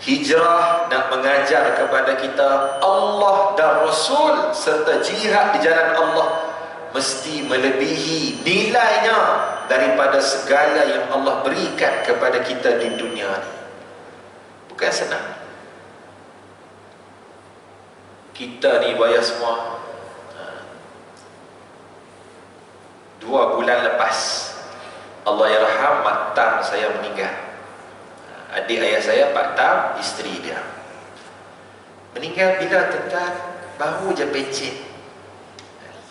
A: Hijrah nak mengajar kepada kita Allah dan Rasul serta jihad di jalan Allah mesti melebihi nilainya daripada segala yang Allah berikan kepada kita di dunia ini. Bukan senang. Kita ni bayar semua. 2 bulan lepas Allah yarham mak tam saya meninggal. Adik ayah saya Pak Tam, isteri dia meninggal bila tuan-tuan? Baru je pencen.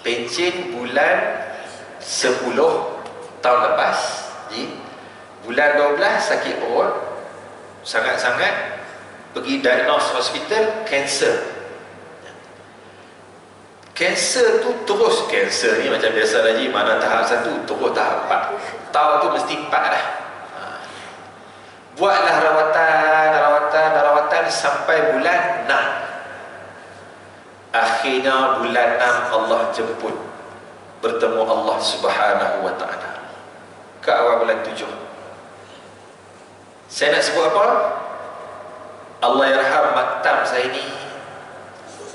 A: Pencen bulan 10 tahun lepas. Bulan 12 sakit perut sangat-sangat, pergi diagnose hospital kanser. Kanser tu terus, kanser ni macam biasa lagi, mana tahap 1 terus tahap 4. Tahun tu mesti 4 dah. Buatlah rawatan sampai bulan 6. Akhirnya bulan 6 Allah jemput bertemu Allah Subhanahu wa taala. Ke awal bulan 7. Saya nak sebut apa? Allah yarham maktam saya ni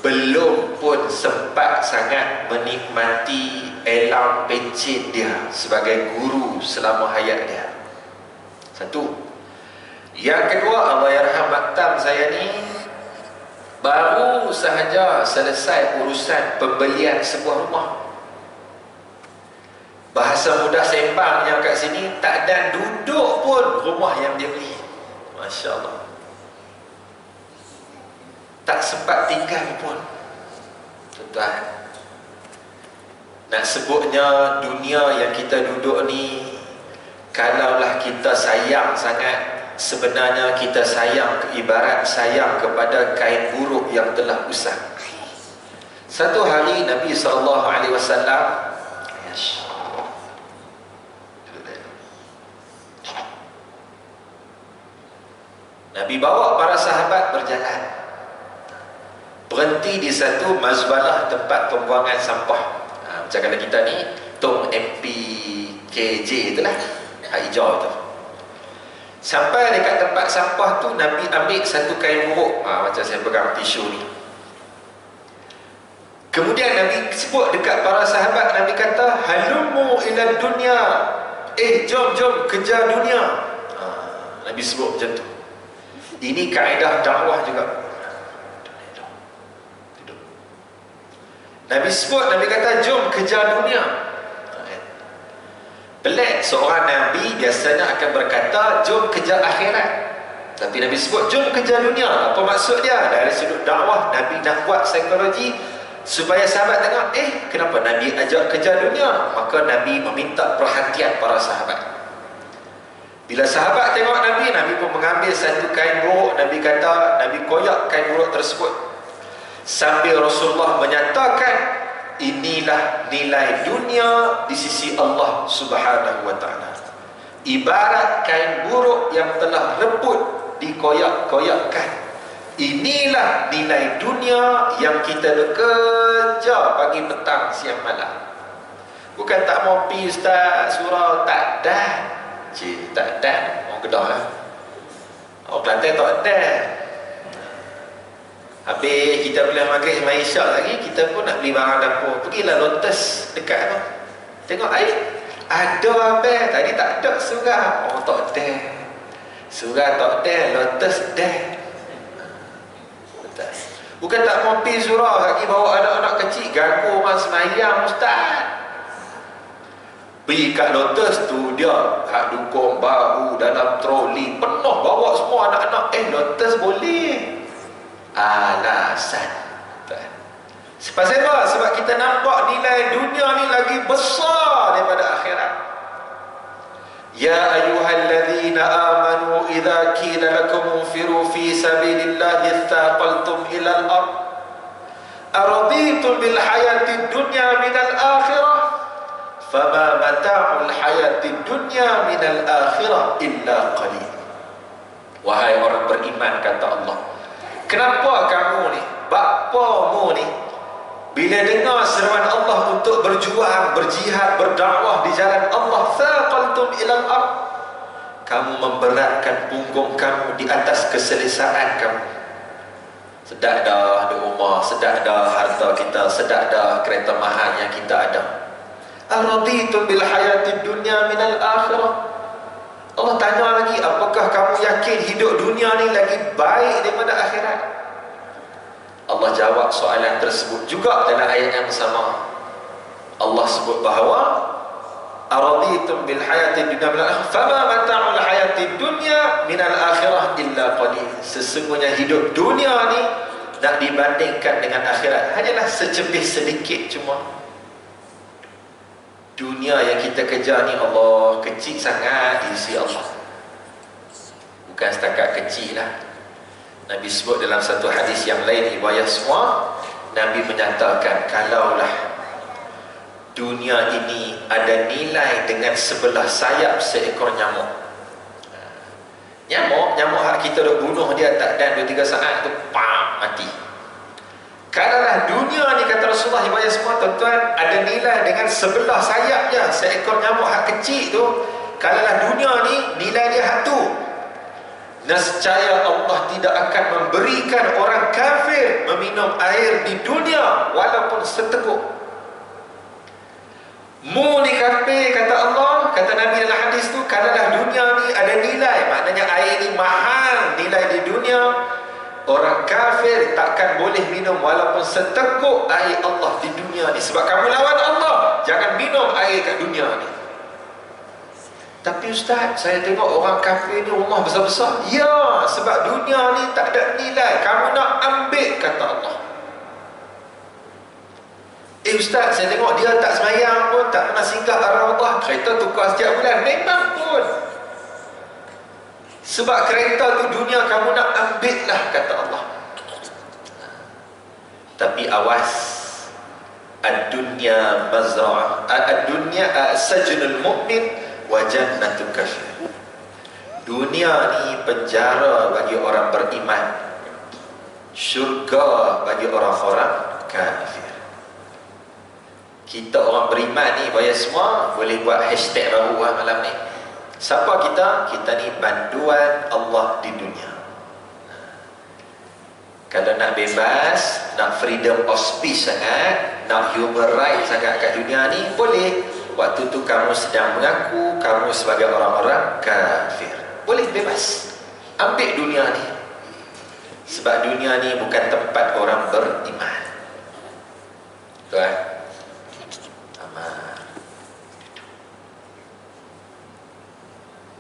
A: belum pun sempat sangat menikmati elam pencen dia sebagai guru selama hayat dia. Satu. Yang kedua, Allah yarham maktam saya ni baru sahaja selesai urusan pembelian sebuah rumah. Bahasa mudah sembangnya kat sini, tak ada duduk pun rumah yang dia beli. Masya Allah. Tak sempat tinggal pun. Tuan-tuan, nak sebutnya dunia yang kita duduk ni, kalaulah kita sayang sangat, sebenarnya kita sayang ibarat sayang kepada kain buruk yang telah usang. Satu hari Nabi SAW Nabi bawa para sahabat berjalan, berhenti di satu mazbalah, tempat pembuangan sampah. Macam kalau kita ni tong MPKJ itulah, hijau tu. Sampai dekat tempat sampah tu, Nabi ambil satu kain buruk, macam saya pegang tisu ni. Kemudian Nabi sebut dekat para sahabat, Nabi kata, halumu ila dunya, jom kejar dunia. Nabi sebut macam tu. Ini kaedah dakwah juga. Nabi sebut, Nabi kata, jom kejar dunia. Pelik, seorang Nabi biasanya akan berkata jom kejar akhirat, tapi Nabi sebut jom kejar dunia. Apa maksud dia? Dari sudut dakwah, Nabi nak buat psikologi supaya sahabat tengok, kenapa Nabi ajak kejar dunia? Maka Nabi meminta perhatian para sahabat. Bila sahabat tengok Nabi, Nabi pun mengambil satu kain buruk. Nabi kata, Nabi koyak kain buruk tersebut sambil Rasulullah menyatakan, inilah nilai dunia di sisi Allah Subhanahu wa taala. Ibarat kain buruk yang telah rebut dikoyak-koyakkan. Inilah nilai dunia yang kita kerja pagi, petang, siang, malam. Bukan tak mau pi ustaz surau, tak ada. Tak ada. Orang Kedah lah. Orang Kelantan tak ada. Habis kita boleh maghrib main isyak lagi, kita pun nak beli barang dapur. Pergilah Lotus dekat tu, tengok air ada apa? Tadi tak ada surau. Oh tak ada. Surau tak ada, Lotus dah. Bukan tak mau pergi surau lagi, bawa anak-anak kecil ganggu orang semayang ustaz. Pergi kat Lotus tu, dia hak dukung bahu dalam troli penuh, bawa semua anak-anak. Lotus boleh. Alasan. Sebab apa? Sebab kita nampak nilai dunia ni lagi besar daripada akhirat. Ya ayyuhalladzina amanu idza qila lakum unfiru fi sabilillahi thaqaltum ila al-ard araditum bil hayatid dunya minal akhirah fama mata'ul hayatid dunya minal akhirah illa qalil. Wahai orang beriman, kata Allah, kenapa kamu ni, bakpamu ni, bila dengar seruan Allah untuk berjuang, berjihad, berdakwah di jalan Allah, thaqaltum ilal ard, kamu memberatkan punggung kamu di atas keselesaan kamu. Sedap dah di rumah, sedap dah harta kita, sedap dah kereta mahal yang kita ada. Araditum bil hayatid dunya minal akhirah. Allah tanya lagi, apakah kamu yakin hidup dunia ni lagi baik daripada akhirat? Allah jawab soalan tersebut juga dalam ayat yang sama. Allah sebut bahawa araditum bil hayatid dunya minal akhirah fama mata'ul hayatid dunya minal akhirah illa qalil. Sesungguhnya hidup dunia ni nak dibandingkan dengan akhirat hanyalah secepih sedikit. Cuma dunia yang kita kejar ni, Allah, kecil sangat di sisi Allah. Bukan setakat kecil lah. Nabi sebut dalam satu hadis yang lain, riwayat semua, Nabi menyatakan, kalaulah dunia ini ada nilai dengan sebelah sayap seekor nyamuk. Nyamuk hak kita dah bunuh dia tak dan 2-3 saat tu, pam, mati. Kalaulah dunia ni, kata Rasulullah, riwayat semua tuan-tuan, ada nilai dengan sebelah sayap je seekor nyamuk hak kecil tu, kalaulah dunia ni nilai dia hak tu, nescaya Allah tidak akan memberikan orang kafir meminum air di dunia walaupun seteguk. Mu ni kafir, kata Allah, kata Nabi dalam hadis tu, kalaulah dunia ni ada nilai, maknanya air ni mahal nilai di dunia, orang kafir takkan boleh minum walaupun seteguk air Allah di dunia ni. Sebab kamu lawan Allah, jangan minum air kat dunia ni. Tapi ustaz, saya tengok orang kafir ni rumah besar-besar. Ya, sebab dunia ni tak ada nilai, kamu nak ambil, kata Allah. Ustaz, saya tengok dia tak semayang pun, tak pernah singgah arah Allah, kereta tukar setiap bulan. Memang pun, sebab kereta tu dunia kamu nak ambil lah, kata Allah. Tapi awas, ad-dunya mazra'ah, ad-dunya sajnul mu'min wa jannatul kafir. Dunia ni penjara bagi orang beriman, syurga bagi orang-orang kafir. Kita orang beriman ni, bayar semua boleh buat hashtag baru lah malam ni. Siapa kita? Kita ni banduan Allah di dunia. Kalau nak bebas, nak freedom of speech sangat, nak human right sangat kat dunia ni, boleh. Waktu tu kamu sedang mengaku kamu sebagai orang-orang kafir, boleh bebas. Ambil dunia ni. Sebab dunia ni bukan tempat orang beriman. Tuan, aman.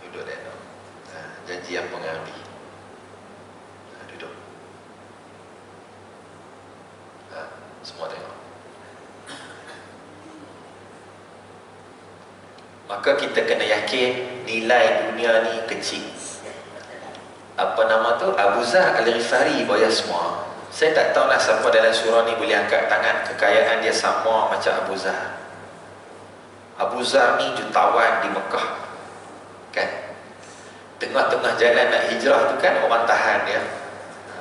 A: Duduk dah. Janji yang pengambil. Duduk. Semua tengok. Maka kita kena yakin nilai dunia ni kecil. Apa nama tu? Abu Zar Al-Ghifari, bayar semua. Saya tak tahulah siapa dalam surah ni boleh angkat tangan kekayaan dia sama macam Abu Zar. Abu Zar ni jutawan di Mekah, kan? Tengah-tengah jalan nak hijrah tu kan, orang tahan dia.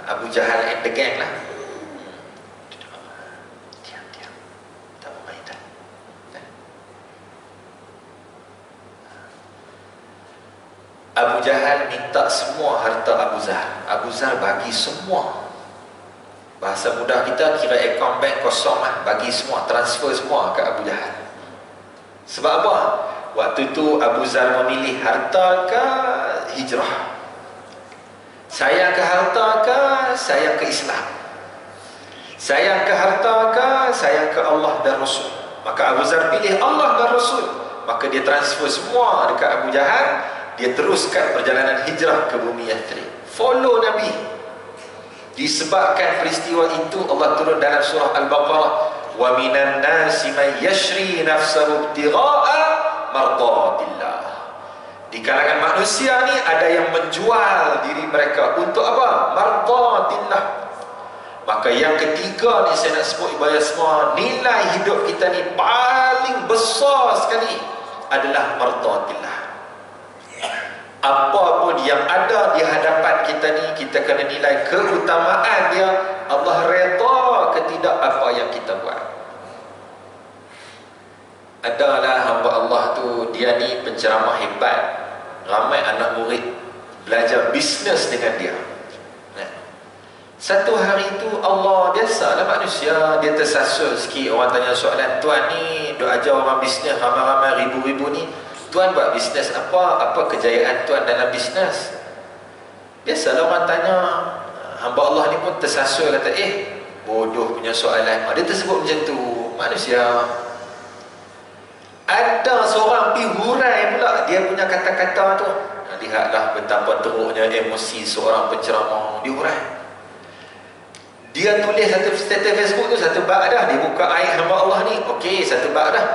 A: Abu Jahal and the gang lah. Diam. Tak mau main dah. Abu Jahal minta semua harta Abu Zar. Abu Zar bagi semua. Bahasa mudah kita, kira akaun bank kosong lah, bagi semua, transfer semua ke Abu Jahal. Sebab apa? Waktu itu Abu Zar memilih harta ke hijrah. Sayang ke harta ke sayang ke Islam? Sayang ke harta ke sayang ke Allah dan Rasul? Maka Abu Zar pilih Allah dan Rasul. Maka dia transfer semua dekat Abu Jahal. Dia teruskan perjalanan hijrah ke bumi Yathrib. Follow Nabi. Disebabkan peristiwa itu, Allah turun dalam surah Al-Baqarah, wa minan nasi man yashri nafsahu ibtigha'a mardatillah. Di kalangan manusia ni ada yang menjual diri mereka untuk apa? Mardatillah. Maka yang ketiga ni saya nak sebut ibadah semua, nilai hidup kita ni paling besar sekali adalah mardatillah. Apa pun yang ada di hadapan kita ni, kita kena nilai keutamaan dia. Allah redha ke tidak apa yang kita buat. Adalah hamba Allah tu, dia ni penceramah hebat. Ramai anak murid belajar bisnes dengan dia. Satu hari tu Allah, biasalah manusia, dia tersasul sikit. Orang tanya soalan, tuan ni duk ajar orang bisnes ramai-ramai ribu-ribu ni, tuan buat bisnes apa? Apa kejayaan tuan dalam bisnes? Biasalah orang tanya. Hamba Allah ni pun tersasul, kata bodoh punya soalan. Dia tersebut macam tu. Manusia. Ada seorang pergi hurai pula dia punya kata-kata tu. Lihatlah betapa teruknya emosi seorang penceramah. Dihurai. Dia tulis satu status Facebook tu, satu bab dah. Dia buka air hamba Allah ni. Okey, satu bab dah.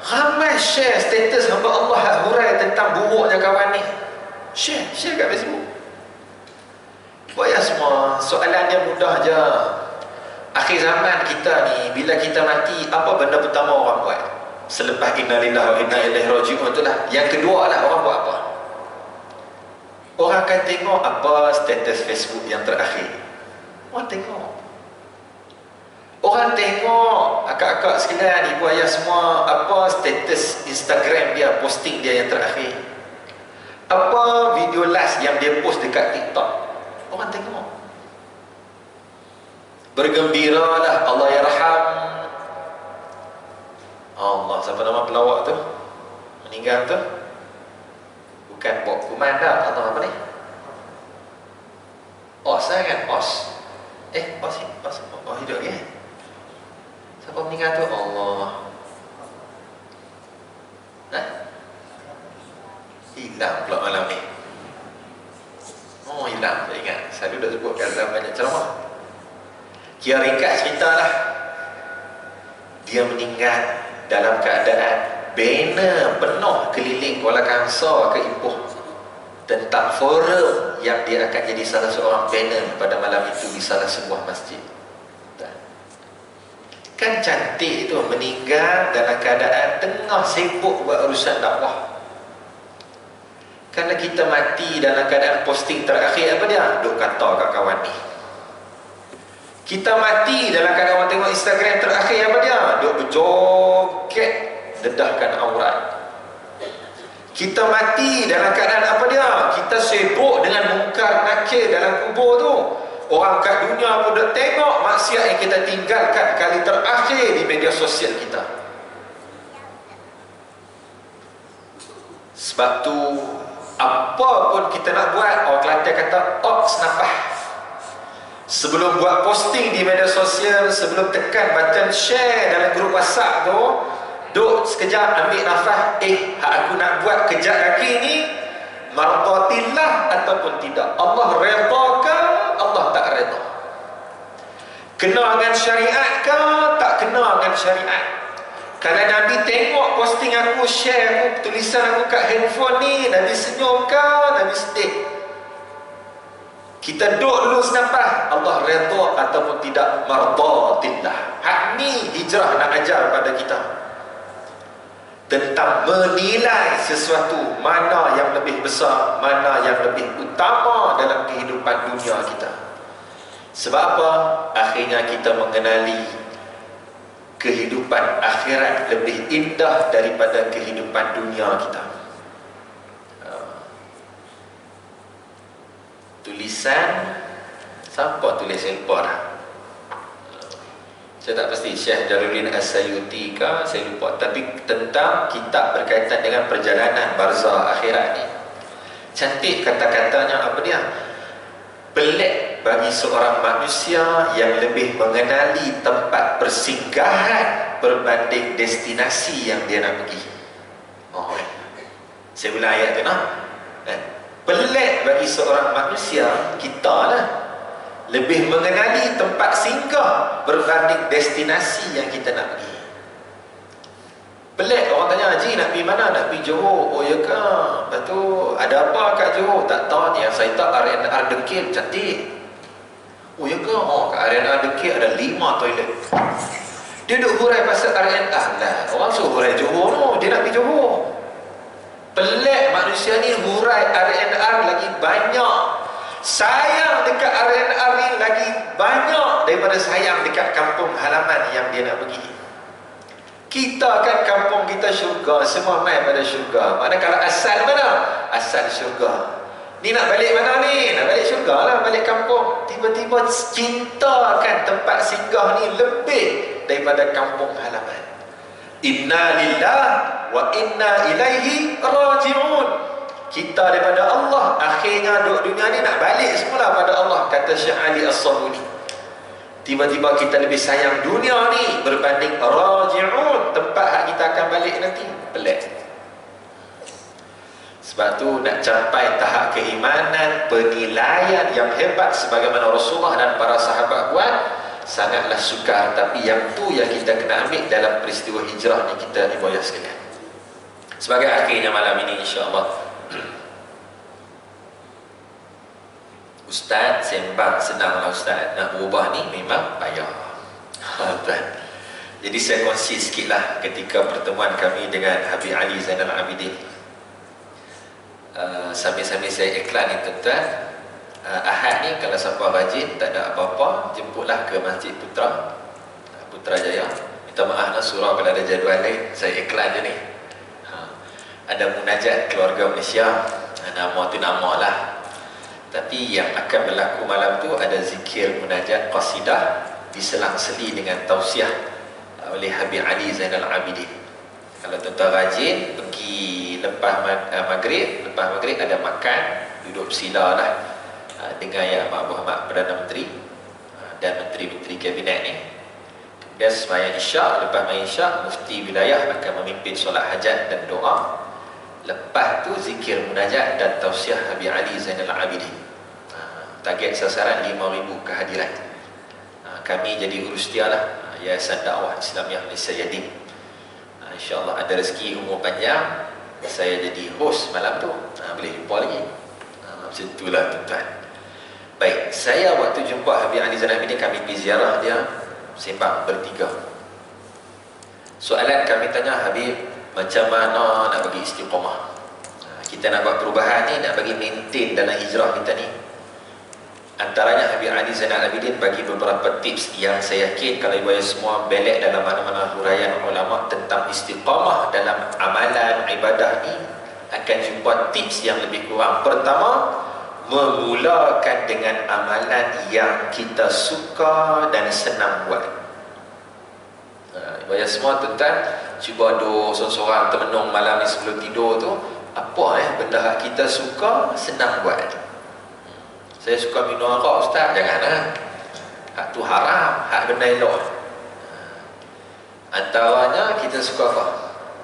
A: Ramai share status hamba Allah hurai tentang buruknya kawan ni. Share kat Facebook. Bayar semua. Soalan dia mudah je. Akhir zaman kita ni, bila kita mati, apa benda pertama orang buat? Selepas inna lillahi wa inna ilaihi raji'un tu lah. Yang kedua lah, orang buat apa? Orang akan tengok apa status Facebook yang terakhir. Orang tengok. Orang tengok akak-akak sekalian, ibu ayah semua, apa status Instagram dia, posting dia yang terakhir. Apa video last yang dia post dekat TikTok. Orang tengok. Bergembiralah, Allah yarham. Allah, siapa nama pelawak tu? Meninggal tu? Bukan Bob Kuman dah, atau apa ni? Os kan? Os. Os hidup lagi. Siapa meninggal tu? Allah. Hilang pula malam ni. Hilang, saya ingat. Saya dah sebut kat dalam banyak ceramah. Kira ringkas cerita lah. Dia meninggal dalam keadaan banner penuh keliling Kuala Kangsar ke Ipoh tentang forum yang dia akan jadi salah seorang banner pada malam itu di salah sebuah masjid. Kan cantik tu, meninggal dalam keadaan tengah sibuk buat urusan dakwah. Kalau kita mati dalam keadaan posting terakhir apa dia? Duk kata kat kawan ni. Kita mati dalam keadaan orang tengok Instagram terakhir apa dia? Duk berjoget dedahkan aurat. Kita mati dalam keadaan apa dia? Kita sibuk dengan mungkar nakir dalam kubur tu. Orang kat dunia pun dah tengok maksiat yang kita tinggalkan kali terakhir di media sosial kita. Sebab tu, apa pun kita nak buat, orang Kelantan kata ox napah. Sebelum buat posting di media sosial, sebelum tekan button share dalam grup WhatsApp tu, duk sekejap ambil nafas. Hak aku nak buat kejap lagi ni mardatillah ataupun tidak? Allah redha ke? Allah tak redha? Kena dengan syariat ke? Tak kena dengan syariat? Kalau Nabi tengok posting aku, share aku, tulisan aku kat handphone ni, Nabi senyum ke? Nabi sedih? Kita duduk dulu senapah, Allah redha ataupun tidak? Mardatillah. Hak ni hijrah nak ajar pada kita tentang menilai sesuatu, mana yang lebih besar, mana yang lebih utama dalam kehidupan dunia kita. Sebab apa? Akhirnya kita mengenali kehidupan akhirat lebih indah daripada kehidupan dunia kita. Tulisan, siapa tulis? Saya lupa dah. Saya tak pasti, Syekh Jalaluddin As-Sayuti ke, saya lupa. Tapi tentang kitab berkaitan dengan perjalanan barzah akhirat ni. Cantik kata-katanya, apa dia? Pelik bagi seorang manusia yang lebih mengenali tempat persinggahan berbanding destinasi yang dia nak pergi. Saya ulang ayat tu nah. Pelik bagi seorang manusia, kita lah, lebih mengenali tempat singgah berbanding destinasi yang kita nak pergi. Pelik, orang tanya, Haji nak pergi mana? Nak pergi Johor. Oh ya ke? Lepas tu ada apa kat Johor? Tak tahu. Yang saya tahu R&R Dengkil cantik. Oh ya ke? Oh, kat R&R Dekir ada 5 toilet. Dia duk hurai pasal R&R lah. Orang suruh hurai Johor no. Dia nak pergi Johor. Pelik manusia ni hurai R&R lagi banyak. Sayang dekat R&R ni lagi banyak daripada sayang dekat kampung halaman yang dia nak pergi. Kita kan kampung kita syurga, semua main pada syurga. Mana kalau asal mana? Asal syurga. Ni nak balik mana ni? Nak balik syurga lah, balik kampung. Tiba-tiba cinta kan tempat singgah ni lebih daripada kampung halaman. Inna lillah wa inna ilaihi raji'un. Kita daripada Allah, akhirnya duduk dunia ni nak balik semula pada Allah, kata Syekh Ali As-Sabuni. Tiba-tiba kita lebih sayang dunia ni berbanding raji'un, tempat hak kita akan balik nanti. Pelik. Sebab tu nak capai tahap keimanan, penilaian yang hebat sebagaimana Rasulullah dan para sahabat buat, sangatlah sukar. Tapi yang tu yang kita kena ambil dalam peristiwa hijrah ni kita ibu-ayah sekalian. Sebagai akhirnya malam ini insya-Allah, Ustaz sembang senanglah Ustaz, nak berubah ni memang payah. Jadi saya kongsi sikit lah ketika pertemuan kami dengan Habib Ali Zainal Abidin. Sambil-sambil saya iklan ni tuan-tuan, Ahad ni kalau siapa rajin tak ada apa-apa, jemputlah ke Masjid Putrajaya. Minta maaf lah surau kalau ada jadual lain, saya iklan je ni. Ada munajat keluarga Malaysia, nama tu nama lah. Tapi yang akan berlaku malam tu ada zikir munajat qasidah diselang-seli dengan tausiah oleh Habib Ali Zainal Abidin. Kalau tuan-tuan rajin pergi lepas maghrib ada makan, duduk bersila lah dengan Yang Amat Berhormat Perdana Menteri dan Menteri-Menteri Kabinet ni. Kemudian sembahyang isyak, lepas sembahyang isyak Mufti Wilayah akan memimpin solat hajat dan doa. Lepas tu zikir munajat dan tausiah Habib Ali Zainal Abidin. Target sasaran 5,000 kehadiran. Kami jadi urus dia lah, Yayasan Dakwah Islamiah Malaysia Yadim. InsyaAllah ada rezeki umur panjang, saya jadi host malam tu. Boleh jumpa lagi. Macam itulah tuan-tuan. Baik, saya waktu jumpa Habib Ali Zainal Abidin, kami pergi ziarah dia, sembang bertiga. Soalan kami tanya Habib, macam mana nak bagi istiqamah? Kita nak buat perubahan ni, nak bagi maintain dalam hijrah kita ni. Antaranya Habib Ali Zainal Abidin bagi beberapa tips yang saya yakin kalau ibu ayah semua belek dalam mana-mana huraian ulama tentang istiqamah dalam amalan ibadah ni, akan jumpa tips yang lebih kurang. Pertama, memulakan dengan amalan yang kita suka dan senang buat. Ibu ayah semua tuan-tuan, cuba do seorang termenung malam ni sebelum tidur tu, apa benda hak kita suka, senang buat. Saya suka minum arak Ustaz, janganlah. Hak tu haram, hak benda elok. Antaranya kita suka apa?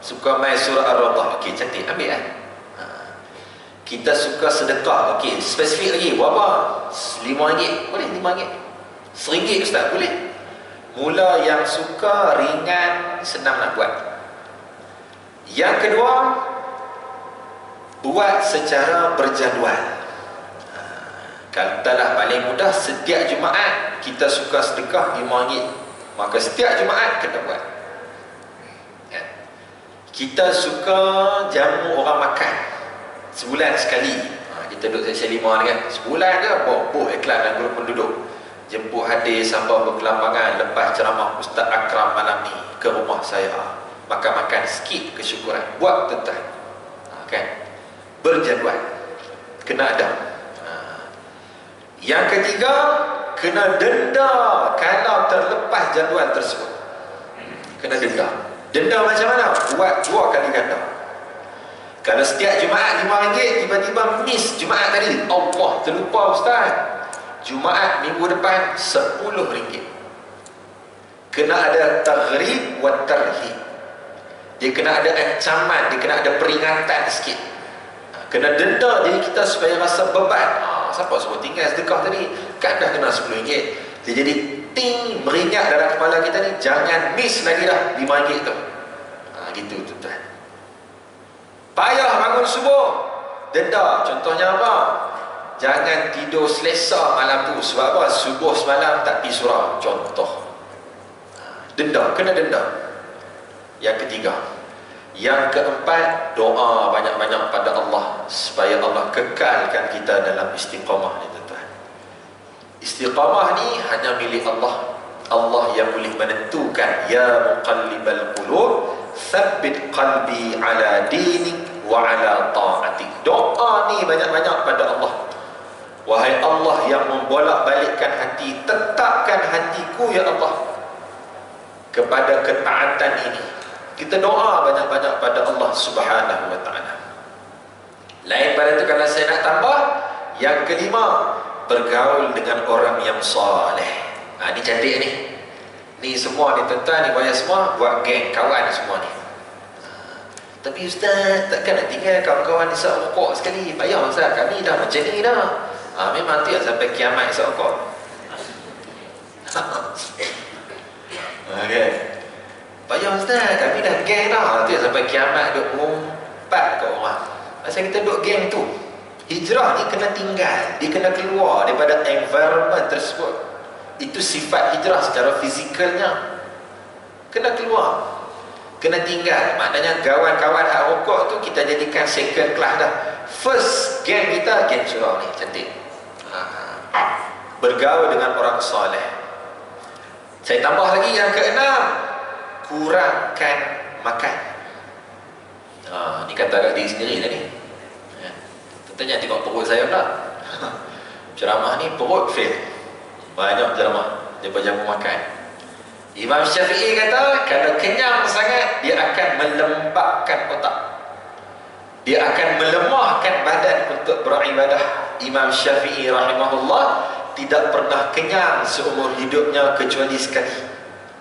A: Suka main surah Ar-Rahdah, okey, cantik, ambil kan. Kita suka sedekah, okey, spesifik lagi, berapa? RM5, boleh RM5. RM1 Ustaz, boleh. Mula yang suka, ringan, senang nak buat. Yang kedua, buat secara berjadual. Kalau telah paling mudah, setiap Jumaat kita suka sedekah RM5, maka setiap Jumaat kena buat. Kita suka jamu orang makan sebulan sekali. Kita duduk Seksyen 5 ni kan, sebulan ke buh iklan dalam grup penduduk, jemput hadis sampai berkelambangan lepas ceramah Ustaz Akram malam ni ke rumah saya, makan-makan sikit kesyukuran. Buat tuan-tuan, kan? Berjadual, kena ada. Yang ketiga, kena denda kalau terlepas jadual tersebut. Kena denda. Denda macam mana? Buat 2 kali ganda. Kalau setiap Jumaat RM5, tiba-tiba miss Jumaat tadi, Allah, terlupa Ustaz, Jumaat minggu depan RM10. Kena ada taghrib wa tarhib. Dia kena ada ancaman, dia kena ada peringatan sikit. Kena denda diri kita supaya rasa beban. Siapa suruh tinggal sedekah tadi? Kan dah kena RM10. Dia jadi ting, beringat dalam kepala kita ni, jangan miss lagi dah RM5 tu. Gitu tuan-tuan. Payah bangun subuh, denda. Contohnya apa? jangan tidur selesa malam tu. Sebab apa? Subuh semalam tak pergi surau. Contoh. Denda, kena denda. Yang ketiga. Yang keempat, doa banyak-banyak pada Allah supaya Allah kekalkan kita dalam istiqamah ni, tuan-tuan. Istiqamah ni hanya milik Allah. Allah yang boleh menentukan. Ya muqallibal qulub, tsabbit qalbi ala dinik wa ala ta'atik. Doa ni banyak-banyak pada Allah. Wahai Allah yang membolak-balikkan hati, tetapkan hatiku ya Allah kepada ketaatan ini. Kita doa banyak-banyak pada Allah Subhanahu wa ta'ala. Lain pada itu, kalau saya nak tambah, yang kelima, bergaul dengan orang yang saleh. Ni cantik ni. Ni semua ni tuan-tuan, ni bayar semua buat geng kawan semua ni. Tapi ustaz, takkan nak tinggal kawan-kawan ni seokok sekali. Payah ustaz, kami dah macam ni dah. Memang tu yang sampai kiamat seokok. Okay. Payah ustaz, kami dah geng dah. Tu yang sampai kiamat duk mumpat kat orang. Pasal kita duk geng tu. Hijrah ni kena tinggal. Dia kena keluar daripada environment tersebut. Itu sifat hijrah secara fizikalnya. Kena keluar, kena tinggal. Maknanya kawan-kawan hak rokok tu kita jadikan second class dah. First geng kita, geng surau ni. Cantik. Bergaul dengan orang soleh. Saya tambah lagi yang keenam, kurangkan makan. Ni kata kat diri sendiri tadi. Tentunya tengok perut saya pula. Ceramah ni perut fail. Banyak ceramah daripada jamu makan. Imam Syafi'i kata, kalau kenyang sangat, dia akan melembabkan otak. Dia akan melemahkan badan untuk beribadah. Imam Syafi'i rahimahullah tidak pernah kenyang seumur hidupnya kecuali sekali.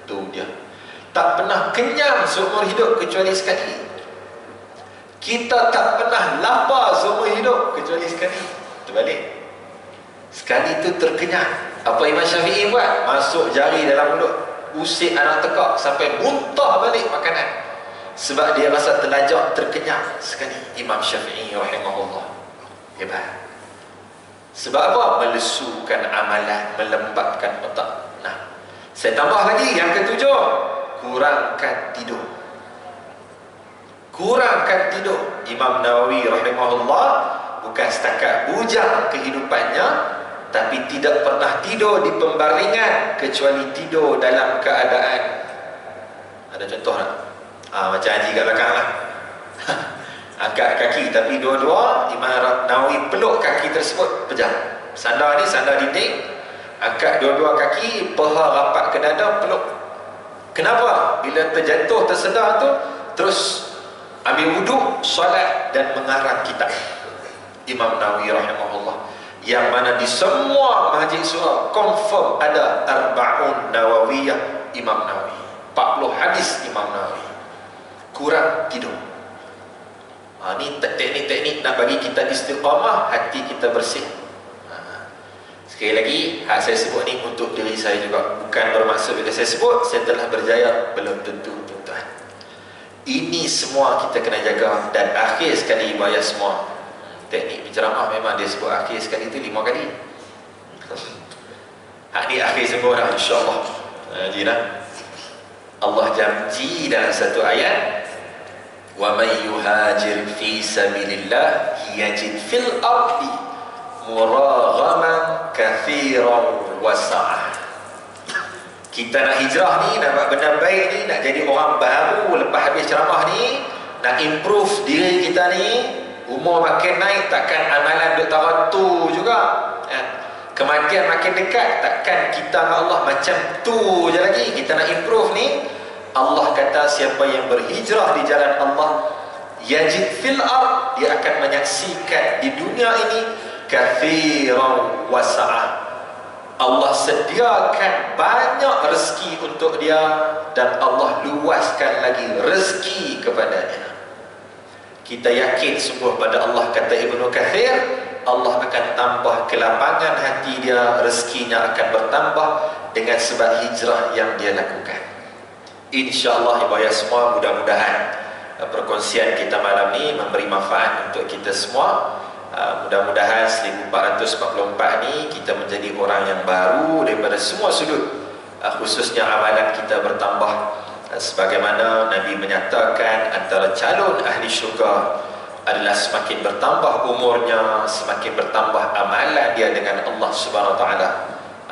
A: Tu dia. Tak pernah kenyang seumur hidup kecuali sekali. Kita tak pernah lapar seumur hidup kecuali sekali. Terbalik. Sekali tu terkenyang. Apa Imam Syafi'i buat? Masuk jari dalam mulut, usik anak tekak sampai muntah balik makanan. Sebab dia rasa terlajak, terkenyang sekali. Imam Syafi'i rahimahullah. Hebat. Sebab apa? Melesukan amalan, melembabkan otak. Saya tambah lagi yang ketujuh, kurangkan tidur. Kurangkan tidur. Imam Nawawi rahimahullah bukan setakat bujang kehidupannya, tapi tidak pernah tidur di pembaringan kecuali tidur dalam keadaan. Ada contoh tak? Macam haji kat belakang lah. Angkat kaki, tapi dua-dua Imam Nawawi peluk kaki tersebut, pejam. Sandar ni, sandar dinding, angkat dua-dua kaki, paha rapat ke dada, peluk. Kenapa? Bila terjatuh, tersedar tu, terus ambil wuduk, solat dan mengarang kitab. Imam Nawawi rahimahullah, yang mana di semua masjid surau confirm ada Arba'un Nawawiyah Imam Nawawi, 40 hadis Imam Nawawi. Kurang tidur. Ni teknik-teknik nak bagi kita istiqamah, hati kita bersih. Sekali lagi, hak saya sebut ni untuk diri saya juga. Bukan bermaksud bila saya sebut saya telah berjaya, belum tentu, tuan-tuan. Ini semua kita kena jaga. Dan akhir sekali bayar semua. Teknik penceramah memang dia sebut akhir sekali tu 5 kali. Hak ni akhir semua dah, insyaAllah. Jadi dah, Allah janji dalam satu ayat, wa may yuhajir fi sabilillah yajid fil ardi muraghaman kathiran wasa'ah. Kita nak hijrah ni, nak buat benda baik ni, nak jadi orang baru lepas habis ceramah ni, nak improve diri kita ni, umur makin naik, takkan amalan duk taratu juga. Kematian makin dekat, takkan kita dengan Allah macam tu je lagi. Kita nak improve ni, Allah kata siapa yang berhijrah di jalan Allah, yajid fil ard, dia akan menyaksikan di dunia ini kathiran wasa'ah. Allah sediakan banyak rezeki untuk dia, dan Allah luaskan lagi rezeki kepadanya. Kita yakin sungguh pada Allah, kata Ibnu Katsir, Allah akan tambah kelapangan hati dia, rezekinya akan bertambah dengan sebab hijrah yang dia lakukan. InsyaAllah ibu ayah semua, mudah-mudahan perkongsian kita malam ni memberi manfaat untuk kita semua. Mudah-mudahan 1444 ni kita menjadi orang yang baru daripada semua sudut, khususnya amalan kita bertambah. Sebagaimana Nabi menyatakan antara calon ahli syurga adalah semakin bertambah umurnya, semakin bertambah amalan dia dengan Allah Subhanahu Wa Taala.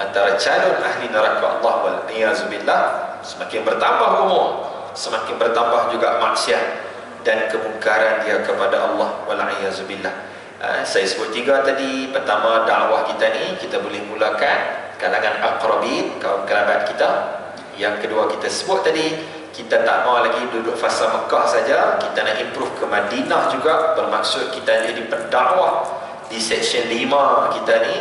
A: Antara calon ahli neraka Allah wal iyazubillah, semakin bertambah umur, semakin bertambah juga maksiat dan kemungkaran dia kepada Allah wal iyazubillah. Saya sebut 3 tadi. Pertama, dakwah kita ni kita boleh mulakan kalangan aqrabin, kaum kerabat kita. Yang kedua, kita sebut tadi, kita tak mau lagi duduk fasa Mekah saja, kita nak improve ke Madinah juga. Bermaksud kita jadi pendakwah di section 5 kita ni.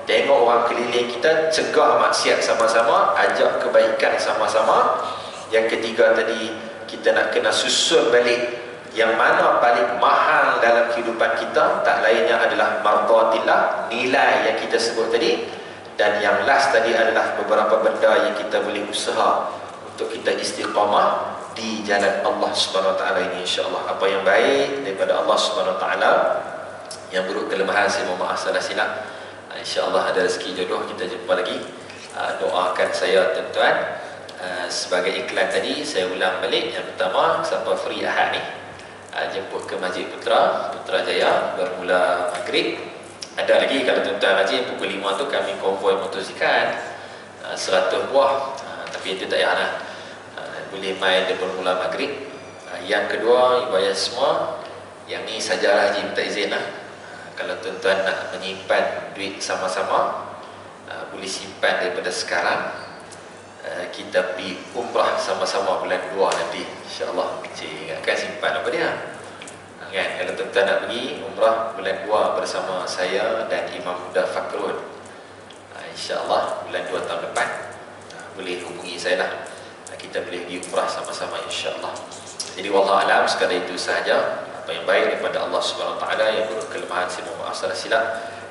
A: Tengok orang keliling kita, cegah maksiat sama-sama, ajak kebaikan sama-sama. Yang ketiga tadi, kita nak kena susun balik yang mana paling mahal dalam kehidupan kita, tak lainnya adalah mardatillah, nilai yang kita sebut tadi. Dan yang last tadi adalah beberapa benda yang kita boleh usaha untuk kita istiqamah di jalan Allah Subhanahu Wa Taala ini, insya-Allah. Apa yang baik daripada Allah Subhanahu Wa Taala, yang buruk kelemahan saya mohon maaf salah silap. Insya-Allah ada rezeki jodoh kita jumpa lagi. Doakan saya tuan-tuan. Sebagai iklan tadi saya ulang balik. Yang pertama, siapa free Ahad ni, jemput ke Masjid Putrajaya bermula maghrib. Ada lagi kalau tuan-tuan Masjid pukul 5 tu kami konvoi motosikal 100 buah, tapi itu tak payahlah, boleh main dia bermula maghrib. Yang kedua, ibu semua, yang ni sajalah Haji minta izin lah. Kalau tuan-tuan nak menyimpan duit sama-sama, boleh simpan daripada sekarang. Kita pergi umrah sama-sama bulan 2 nanti, insya-Allah. Cik ingatkan simpan apa dia kan? Kalau tuan-tuan nak pergi umrah bulan 2 bersama saya dan Imam Muda Fakrun, insya-Allah bulan 2 tahun depan, boleh hubungi saya lah. Kita boleh pergi umrah sama-sama, insya-Allah. Jadi wallahu alam, sekadar itu sahaja. Apa yang baik daripada Allah Subhanahu Wa Taala, yang buruk kelemahan saya mohon maaf salah silap.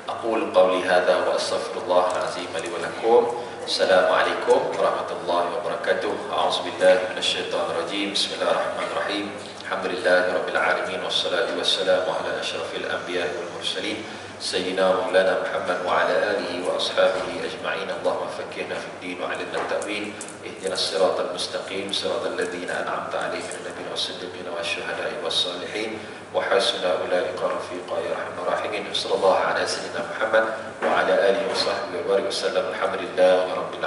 A: Aqul qawli hadza wa astaghfirullahal azim li wa lakum. Assalamualaikum warahmatullahi wabarakatuh. A'udzubillahi minasyaitonirrajim. Bismillahirrahmanirrahim. Alhamdulillahirabbil alamin, wassalatu wassalamu ala asyrafil anbiya'i wal mursalin sayyidina maulana Muhammad wa ala alihi wa ashabihi ajma'in. Allahumma faqqihna fid din wa 'allimna at-ta'wil. Ihdinas siratal mustaqim, siratal ladzina an'amta 'alaihim minal nabiyyin was-siddiqin wasyuhada'i was-salihin wa hasuna ulaika rafiqa ya arhamar rahimin. Sallallahu ala sayyidina Muhammad wa ala alihi wa sahbihi wa barik wasallam. Alhamdulillah rabbil